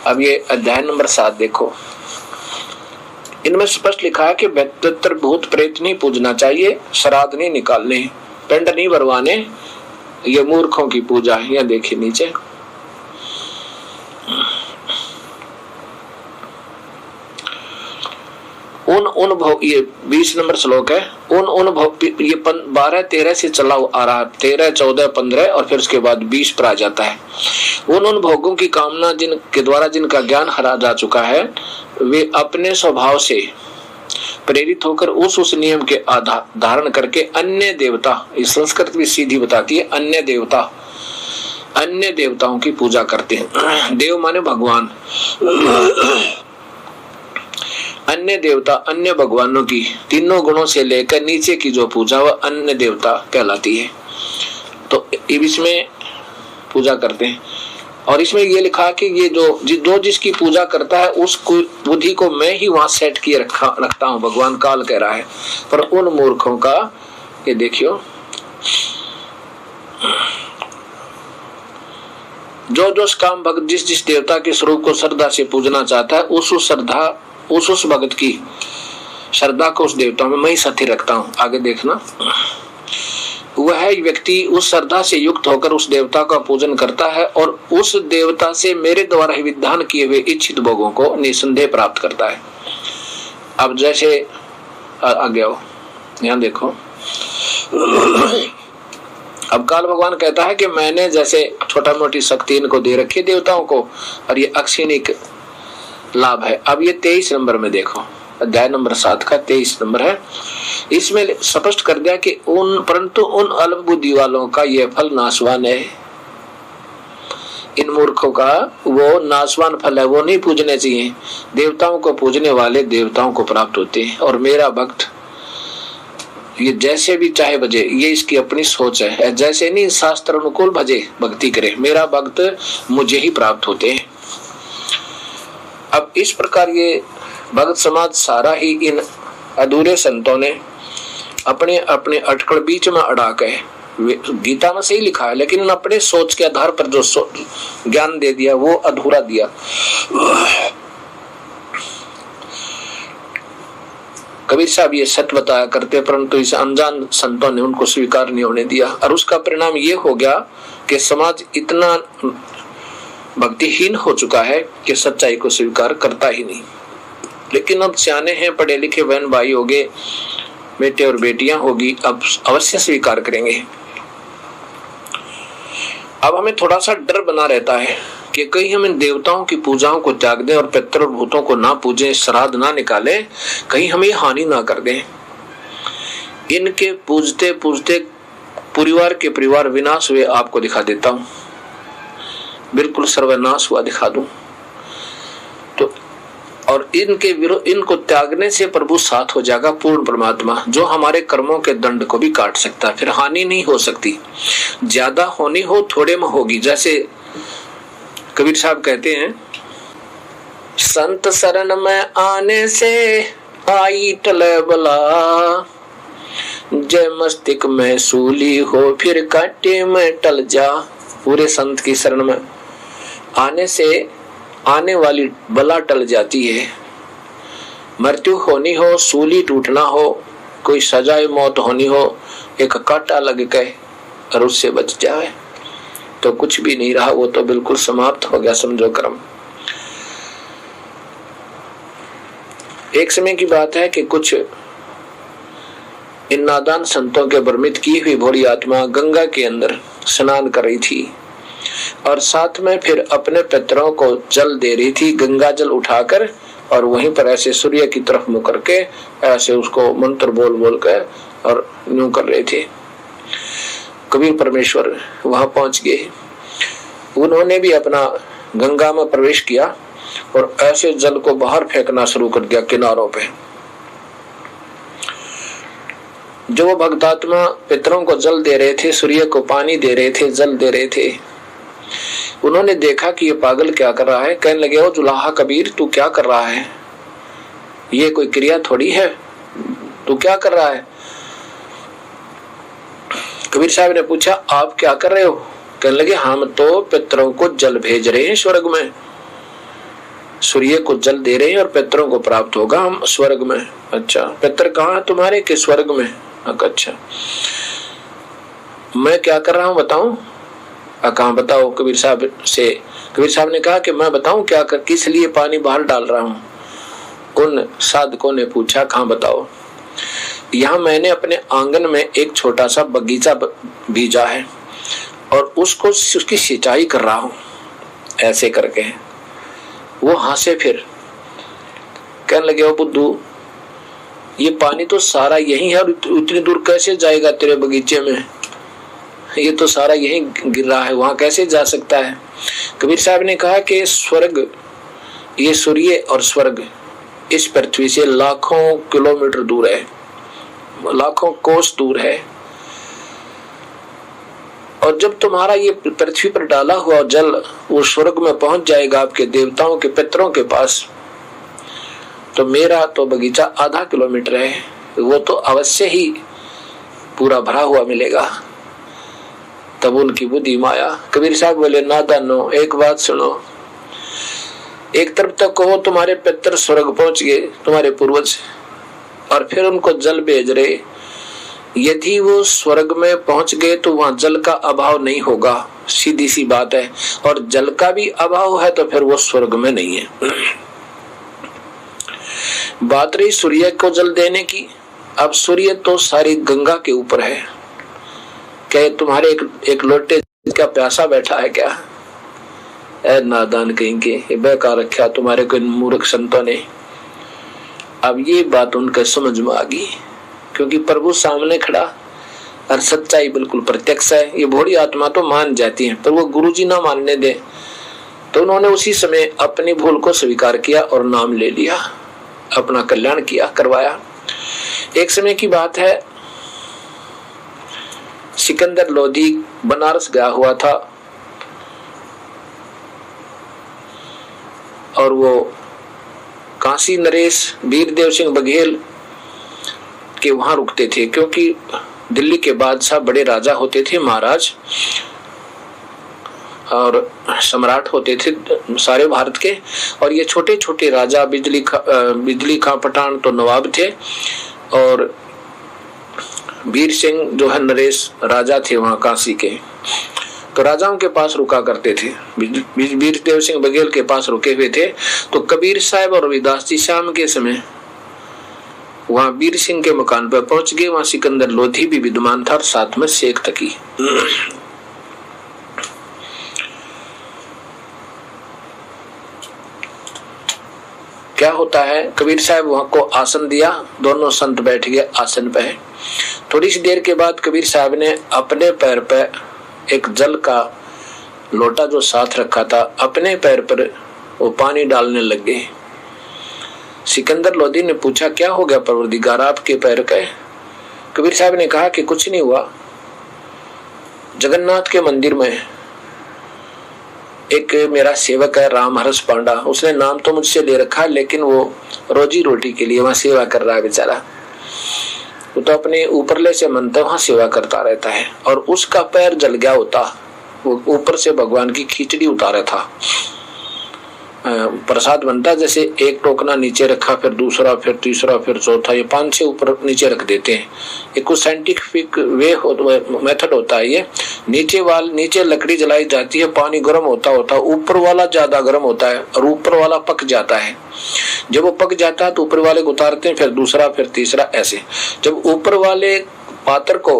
अब ये अध्याय नंबर 7 देखो, इनमें स्पष्ट लिखा है कि पितर भूत प्रेत नहीं पूजना चाहिए, श्राद्ध नहीं निकालने, पिंड नहीं भरवाने, ये मूर्खों की पूजा है। यह देखिए नीचे, उन भोग, ये 20 नंबर श्लोक है। उन भोग, ये 12 13 से चला आ रहा, 13 14 15 और फिर उसके बाद 20 पर आ जाता है। उन भोगों की कामना जिनके द्वारा जिनका ज्ञान हरा जा चुका है, वे अपने स्वभाव से प्रेरित होकर उस नियम के आधार धारण करके अन्य देवता, इस संस्कृत भी सीधी बताती है, अन्य देवताओं की पूजा करते हैं। देव माने भगवान, अन्य देवता अन्य भगवानों की तीनों गुणों से लेकर नीचे की जो पूजा वह अन्य देवता कहलाती है। तो इसमें पूजा करते हैं, और इसमें ये लिखा कि ये जो जिसकी पूजा करता है उस बुद्धि को मैं ही वहां सेट किए रखता हूं, भगवान काल कह रहा है। पर उन मूर्खों का ये देखियो, जो काम भक्त जिस देवता के स्वरूप को श्रद्धा से पूजना चाहता है, उस भगत की श्रद्धा को उस देवता में मैं ही साथी रखता हूं। आगे देखना, वह व्यक्ति उस श्रद्धा से युक्त होकर उस देवता का पूजन करता है और उस देवता से मेरे द्वारा ही विधान किए हुए इच्छित भोगों को निसंदेह प्राप्त करता है। अब जैसे आगे आओ, यहाँ देखो, अब काल भगवान कहता है कि मैंने जैसे छोटा मोटी शक्ति इनको दे रखी देवताओं को, और ये अक्षिणिक लाभ है। अब ये 23 नंबर में देखो, अध्याय नंबर 7 का 23 नंबर है। इसमें स्पष्ट कर दिया कि परंतु उन अल्प बुद्धि वालों का यह फल नाशवान है। इन मूर्खों का वो नाशवान फल है, वो नहीं पूजने चाहिए। देवताओं को पूजने वाले देवताओं को प्राप्त होते हैं, और मेरा भक्त ये जैसे भी चाहे भजे, ये इसकी अपनी सोच है, जैसे नहीं शास्त्र अनुकूल भजे भक्ति करे, मेरा भक्त मुझे ही प्राप्त होते हैं। अब इस प्रकार ये भक्त समाज सारा ही इन अधूरे संतों ने अपने अपने अटकड़ बीच में अड़ा के, गीता में सही लिखा है लेकिन अपने सोच के आधार पर जो ज्ञान दे दिया वो अधूरा दिया। कबीर साहब ये सत्य बताया करते, परंतु इस अनजान संतों ने उनको स्वीकार नहीं होने दिया, और उसका परिणाम ये हो गया कि समाज इतना भक्तिहीन हो चुका है कि सच्चाई को स्वीकार करता ही नहीं। लेकिन अब सियाने हैं, पढ़े लिखे बहन भाई होंगे, बेटे और बेटियां होगी, अब अवश्य स्वीकार करेंगे। अब हमें थोड़ा सा डर बना रहता है कि कहीं हम इन देवताओं की पूजाओं को त्याग दें और पितर और भूतों को ना पूजें, श्राद्ध ना निकालें, कहीं हमें हानि ना कर दें। इनके पूजते पूजते परिवार विनाश हुए आपको दिखा देता हूं, बिल्कुल सर्वनाश हुआ दिखा दूं तो, और इनको त्यागने से प्रभु साथ हो जाएगा, पूर्ण परमात्मा, जो हमारे कर्मों के दंड को भी काट सकता है। फिर हानि नहीं हो सकती, ज्यादा होनी हो थोड़े में होगी। जैसे कबीर साहब कहते हैं, संत शरण में आने से आई टले बला, जय मस्तिष्क में सूली हो फिर काटे में टल जा। पूरे संत की शरण में आने से आने वाली बला टल जाती है। मृत्यु होनी हो, सूली टूटना हो, कोई सजाए मौत होनी हो, एक कांटा लग गए और उससे बच जाए तो कुछ भी नहीं रहा, वो तो बिल्कुल समाप्त हो गया समझो कर्म। एक समय की बात है कि कुछ इन नादान संतों के भ्रमित की हुई भोली आत्मा गंगा के अंदर स्नान कर रही थी और साथ में फिर अपने पितरों को जल दे रही थी, गंगा जल उठाकर, और वहीं पर ऐसे सूर्य की तरफ मुंह करके ऐसे उसको मंत्र बोल बोल कर और यूं कर रहे थे। कबीर परमेश्वर वहां पहुंच गए, उन्होंने भी अपना गंगा में प्रवेश किया और ऐसे जल को बाहर फेंकना शुरू कर दिया किनारों पे। जो वो भक्तात्मा पितरों को जल दे रहे थे, सूर्य को पानी दे रहे थे, जल दे रहे थे, उन्होंने देखा कि ये पागल क्या कर रहा है। कहने लगे, ओ जुलाहा कबीर, तू क्या कर रहा है? ये कोई क्रिया थोड़ी है, तू क्या कर रहा है? कबीर साहब ने पूछा, आप क्या कर रहे हो? कहने लगे, हम तो पितरों को जल भेज रहे हैं स्वर्ग में, सूर्य को जल दे रहे हैं और पितरों को प्राप्त होगा हम स्वर्ग में। अच्छा, पितर कहाँ है तुम्हारे? कि स्वर्ग में। अच्छा, मैं क्या कर रहा हूँ बताऊं? कहाँ बताओ? कबीर साहब से कबीर साहब ने कहा कि मैं बताऊं क्या कर, किस लिए पानी बाहर डाल रहा हूँ? उन साधकों ने पूछा, कहाँ बताओ? यहाँ मैंने अपने आंगन में एक छोटा सा बगीचा बीजा है और उसकी सिंचाई कर रहा हूँ। ऐसे करके वो हंसे, फिर कहने लगे, ओ बुद्धू, ये पानी तो सारा यही है और उतनी दूर कैसे जाएगा तेरे बगीचे में? ये तो सारा यही गिर रहा है, वहां कैसे जा सकता है? कबीर साहब ने कहा कि स्वर्ग, ये सूर्य और स्वर्ग इस पृथ्वी से लाखों किलोमीटर दूर है, लाखों कोस दूर है, और जब तुम्हारा ये पृथ्वी पर डाला हुआ जल वो स्वर्ग में पहुंच जाएगा आपके देवताओं के पितरों के पास, तो मेरा तो बगीचा आधा किलोमीटर है, वो तो अवश्य ही पूरा भरा हुआ मिलेगा। तब उनकी बुद्धि माया। कबीर साहब बोले, नादानो, एक बात सुनो, एक तरफ तो कहो तुम्हारे पितर स्वर्ग पहुंच गए, तुम्हारे पूर्वज, और फिर उनको जल भेज रहे। यदि वो स्वर्ग में पहुंच गए तो वहां जल का अभाव नहीं होगा, सीधी सी बात है, और जल का भी अभाव है तो फिर वो स्वर्ग में नहीं है। बात रही सूर्य को जल देने की। अब सूर्य तो सारी गंगा के ऊपर है, क्या तुम्हारे एक लोटे का प्यासा बैठा है क्या? ऐ नादान कहीं के, बेकार रखा तुम्हारे को इन मूर्ख संतों ने। अब ये बात उनके समझ में आ गई, क्योंकि प्रभु सामने खड़ा और सच्चाई बिल्कुल प्रत्यक्ष है। ये भोली आत्मा तो मान जाती है, पर वो गुरुजी ना मानने दे, तो उन्होंने उसी समय अपनी भूल को स्वीकार किया और नाम ले लिया, अपना कल्याण किया, करवाया। एक समय की बात है, सिकंदर लोधी बनारस गया हुआ था और वो काशी नरेश वीरदेव सिंह बघेल के वहां रुकते थे, क्योंकि दिल्ली के बादशाह बड़े राजा होते थे, महाराज और सम्राट होते थे सारे भारत के, और ये छोटे छोटे राजा बिजली खां पठान तो नवाब थे, और वीर सिंह जो है नरेश राजा थे वहां काशी के, तो राजाओं के पास रुका करते थे। वीरदेव सिंह बघेल के पास रुके हुए थे। तो कबीर साहब और रविदास जी शाम के समय वहां वीर सिंह के मकान पर पहुंच गए। वहां सिकंदर लोधी भी विद्यमान था और साथ में शेख तकी। क्या होता है, कबीर साहब वहां को आसन दिया, दोनों संत बैठ गए आसन पे। थोड़ी सी देर के बाद कबीर साहब ने अपने पैर पे एक जल का लोटा जो साथ रखा था, अपने पैर पर वो पानी डालने लग गए। सिकंदर लोधी ने पूछा, क्या हो गया परवरदिगार आपके पैर का? कबीर साहब ने कहा कि कुछ नहीं हुआ, जगन्नाथ के मंदिर में एक मेरा सेवक है रामहर्ष पांडा, उसने नाम तो मुझसे ले रखा, लेकिन वो रोजी रोटी के लिए वहां सेवा कर रहा है बेचारा। वो तो अपने ऊपरले से मन तक वहां सेवा करता रहता है, और उसका पैर जल गया होता, वो ऊपर से भगवान की खिचड़ी उतारा था। प्रसाद बनता है, जैसे एक टोकना नीचे रखा, फिर दूसरा, फिर तीसरा, फिर चौथा, ये 5-6 ऊपर नीचे रख देते हैं। एक कुछ साइंटिफिक मेथड होता है ये। नीचे लकड़ी जलाई जाती है, पानी गर्म होता ऊपर वाला ज्यादा गर्म होता है और ऊपर वाला पक जाता है। जब वो पक जाता है तो ऊपर वाले को उतारते हैं, फिर दूसरा, फिर तीसरा, ऐसे। जब ऊपर वाले पात्र को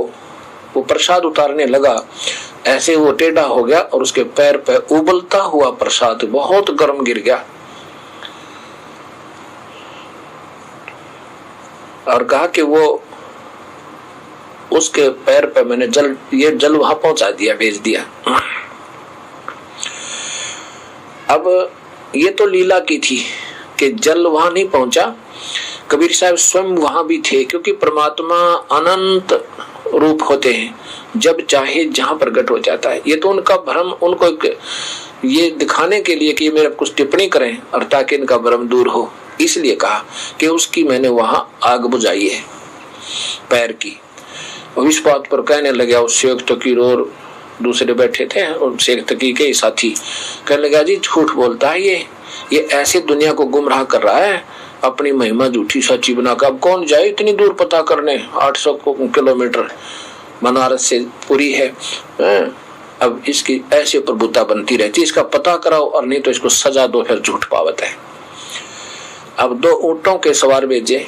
वो प्रसाद उतारने लगा, ऐसे वो टेढ़ा हो गया और उसके पैर पे उबलता हुआ प्रसाद बहुत गर्म गिर गया और कहा कि वो उसके पैर पे मैंने जल वहां पहुंचा दिया, भेज दिया। अब ये तो लीला की थी कि जल वहां नहीं पहुंचा, कबीर साहब स्वयं वहां भी थे, क्योंकि परमात्मा अनंत रूप होते हैं, जब चाहे जहां प्रकट हो जाता है। ये तो उनका भ्रम, उनको ये दिखाने के लिए कि ये मेरा कुछ टिप्पणी करें और ताकि इनका भ्रम दूर हो, इसलिए कहा कि उसकी मैंने वहां आग बुझाई है पैर की। और इस बात पर कहने लगे उस शेख तकीर और दूसरे बैठे थे, और शेख तकी के साथी कहने लगा जी झूठ बोलता है ये ऐसे दुनिया को गुमराह कर रहा है, अपनी महिमा झूठी सच्ची बनाकर। अब कौन जाए इतनी दूर पता करने, 800 किलोमीटर बनारस से पूरी है। अब इसकी ऐसे प्रभुता बनती रहती, इसका पता कराओ और नहीं तो इसको सजा दो, फिर झूठ पावत है। अब 2 ऊंटों के सवार भेजे,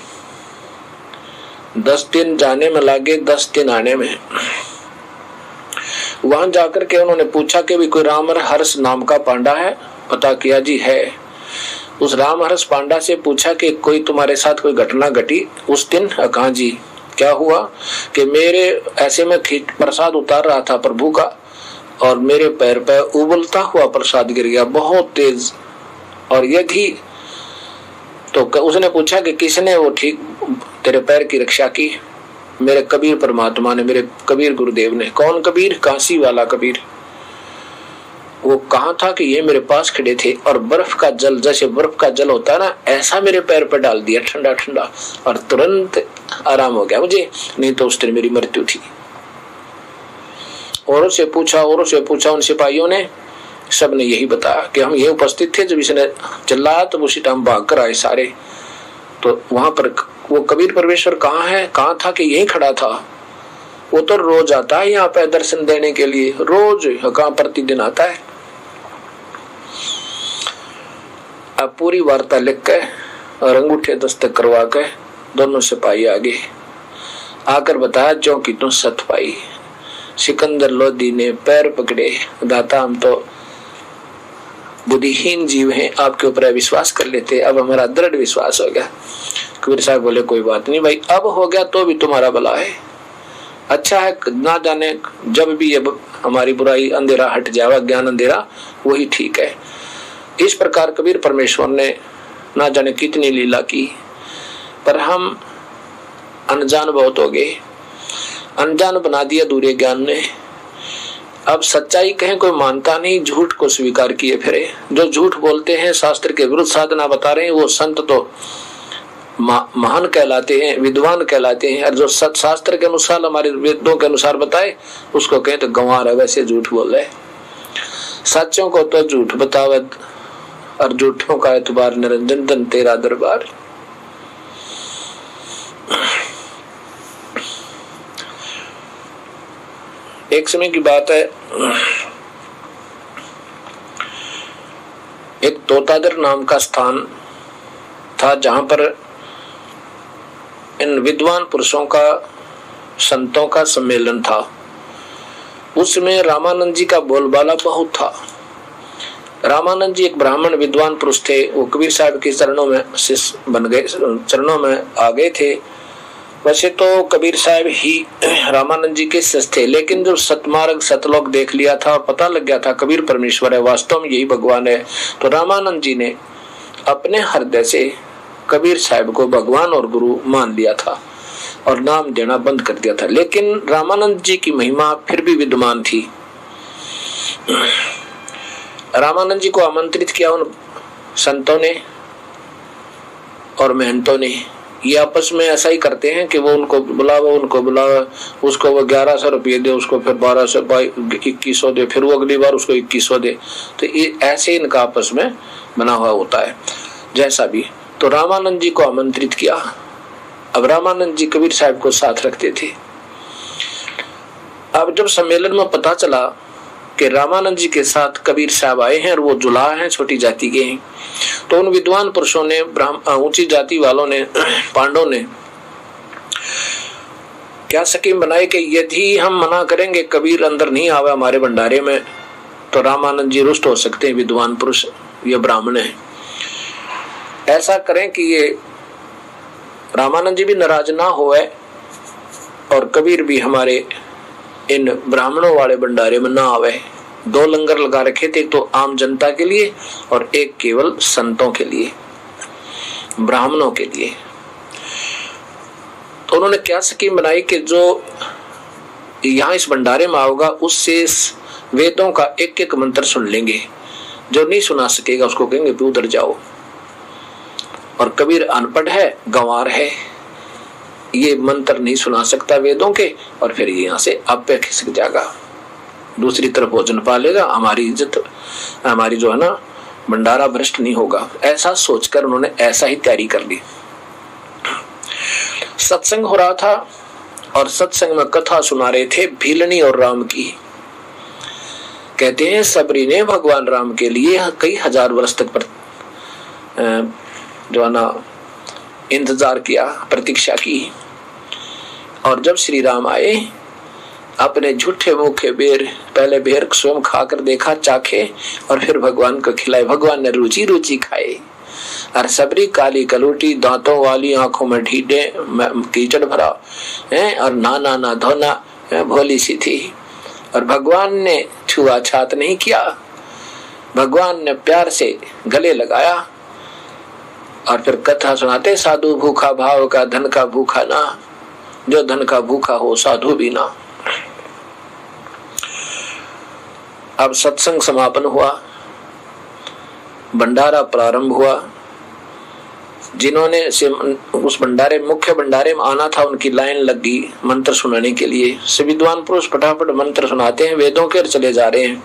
10 दिन जाने में लगे, 10 दिन आने में। वहां जाकर के उन्होंने पूछा कि भी कोई राम हर्ष नाम का पांडा है? पता किया जी है। उस राम हर्ष पांडा से पूछा कि कोई तुम्हारे साथ कोई घटना घटी उस दिन? कहा जी। क्या हुआ? कि मेरे ऐसे में प्रसाद उतार रहा था प्रभु का और मेरे पैर पे उबलता हुआ प्रसाद गिर गया बहुत तेज। और यदि तो उसने पूछा कि किसने वो ठीक तेरे पैर की रक्षा की? मेरे कबीर परमात्मा ने, मेरे कबीर गुरुदेव ने। कौन कबीर? काशी वाला कबीर। वो कहा था कि ये मेरे पास खड़े थे और बर्फ का जल, जैसे बर्फ का जल होता है ना, ऐसा मेरे पैर पर डाल दिया ठंडा ठंडा, और तुरंत आराम हो गया मुझे, नहीं तो उस दिन मेरी मृत्यु थी। औरों से पूछा उन सिपाहियों ने, सब ने यही बताया कि हम ये उपस्थित थे जब इसने चिल्लाया, तो उसी टाइम भाग कर आए सारे। तो वहां पर वो कबीर परमेश्वर कहाँ है? कहाँ था कि यही खड़ा था। वो तो रोज आता है यहाँ पे दर्शन देने के लिए, रोज कहाँ प्रतिदिन आता है। अब पूरी वार्ता लिख के और अंगूठे दस्तक करवा के दोनों सिपाही आगे आकर बताया, जो कि तुम सत पाई। सिकंदर लोधी ने पैर पकड़े, दाता हम तो बुद्धिहीन जीव हैं, आपके ऊपर विश्वास कर लेते, अब हमारा दृढ़ विश्वास हो गया। कबीर साहब बोले कोई बात नहीं भाई, अब हो गया तो भी तुम्हारा भला है, अच्छा है, ना जाने जब भी ये हमारी बुराई अंधेरा हट जाएगा, ज्ञान अंधेरा वही ठीक है। इस प्रकार कबीर परमेश्वर ने ना जाने कितनी लीला की, पर हम अनजान बहुत हो गए, अनजान बना दिया दूरे ज्ञान ने। अब सच्चाई कहें कोई मानता नहीं, झूठ को स्वीकार किए फिरे। जो झूठ बोलते हैं, शास्त्र के विरुद्ध साधना बता रहे हैं, वो संत तो महान कहलाते हैं, विद्वान कहलाते हैं, और जो सत शास्त्र के अनुसार, हमारे वेदों के अनुसार बताए, उसको कहें तो गंवार है, वैसे झूठ बोल रहे। सच्चों को तो झूठ बतावत और झूठों का एतबार निरंजन धन तेरा दरबार। एक समय की बात है, एक तोतादर नाम का स्थान था जहां पर इन विद्वान पुरुषों का, संतों का सम्मेलन था। उसमें रामानंद जी का बोलबाला बहुत था। रामानंद जी एक ब्राह्मण विद्वान पुरुष थे, वो कबीर साहब के चरणों में शिष्य बन गए, चरणों में आ गए थे। वैसे तो कबीर साहब ही रामानंद जी के शिष्य थे, लेकिन जब सतमार्ग सतलोक देख लिया था और पता लग गया था कबीर परमेश्वर है, वास्तव में यही भगवान है, तो रामानंद जी ने अपने हृदय से कबीर साहब को भगवान और गुरु मान लिया था और नाम देना बंद कर दिया था। लेकिन रामानंद जी की महिमा फिर भी विद्यमान थी। रामानंद जी को आमंत्रित किया उन संतों ने और महंतों ने, ये आपस में ऐसा ही करते हैं कि वो उनको बुलावा, उसको वो 1100 रुपये दे, उसको फिर 1200 2100 दे, फिर वो अगली बार उसको 2100 दे। तो ये ऐसे इनका आपस में बना हुआ होता है। जैसा भी, तो रामानंद जी को आमंत्रित किया। अब रामानंद जी कबीर साहब को साथ रखते थे। अब जब सम्मेलन में पता चला कि रामानंद जी के साथ कबीर साहब आए हैं और वो जुलाहा हैं, छोटी जाति के हैं, तो उन विद्वान पुरुषों ने, ऊंची जाति वालों ने, पांडवों ने क्या स्कीम बनाई कि यदि हम मना करेंगे कबीर अंदर नहीं आवे हमारे भंडारे में, तो रामानंद जी रुष्ट हो सकते हैं, विद्वान पुरुष ये ब्राह्मण है। ऐसा करें कि ये रामानंद जी भी नाराज ना होए और कबीर भी हमारे इन ब्राह्मणों वाले भंडारे में ना आवे। 2 लंगर लगा रखे थे, एक तो आम जनता के लिए और एक केवल संतों के लिए, ब्राह्मणों के लिए। तो उन्होंने क्या स्कीम बनाई कि जो यहाँ इस भंडारे में आओगा उससे वेदों का एक एक मंत्र सुन लेंगे, जो नहीं सुना सकेगा उसको कहेंगे कि उधर जाओ। और कबीर अनपढ़ है, गंवार है, ये मंत्र नहीं सुना सकता वेदों के, और फिर यहाँ से आपे खिसक जाएगा, दूसरी तरफ भोजन पा लेगा, हमारी इज्जत, हमारी जो है ना भंडारा भ्रष्ट नहीं होगा। ऐसा सोचकर उन्होंने ऐसा ही तैयारी कर ली। सत्संग हो रहा था और सत्संग में कथा सुना रहे थे भीलनी और राम की। कहते हैं सबरी ने भगवान राम के लिए कई हजार वर्ष तक जो है ना इंतजार किया, प्रतीक्षा की। और जब श्री राम आए, अपने झूठे मुखे बेर, पहले बेर स्वयं खाकर देखा, चाखे, और फिर भगवान को खिलाए। भगवान ने रुचि रुचि खाए। और सबरी काली कलूटी, दांतों वाली, आंखों में ढीडे, कीचड़ भरा है, और नाना ना धोना, भोली सी थी। और भगवान ने छुआ छात नहीं किया, भगवान ने प्यार से गले लगाया। और फिर कथा सुनाते, साधु भूखा भाव का, धन का भूखा ना, जो धन का भूखा हो साधु भी ना। अब सत्संग समापन हुआ, भंडारा प्रारंभ हुआ। जिन्होंने उस भंडारे, मुख्य भंडारे में आना था, उनकी लाइन लगी मंत्र सुनाने के लिए। से विद्वान पुरुष फटाफट मंत्र सुनाते हैं, वेदों के चले जा रहे हैं।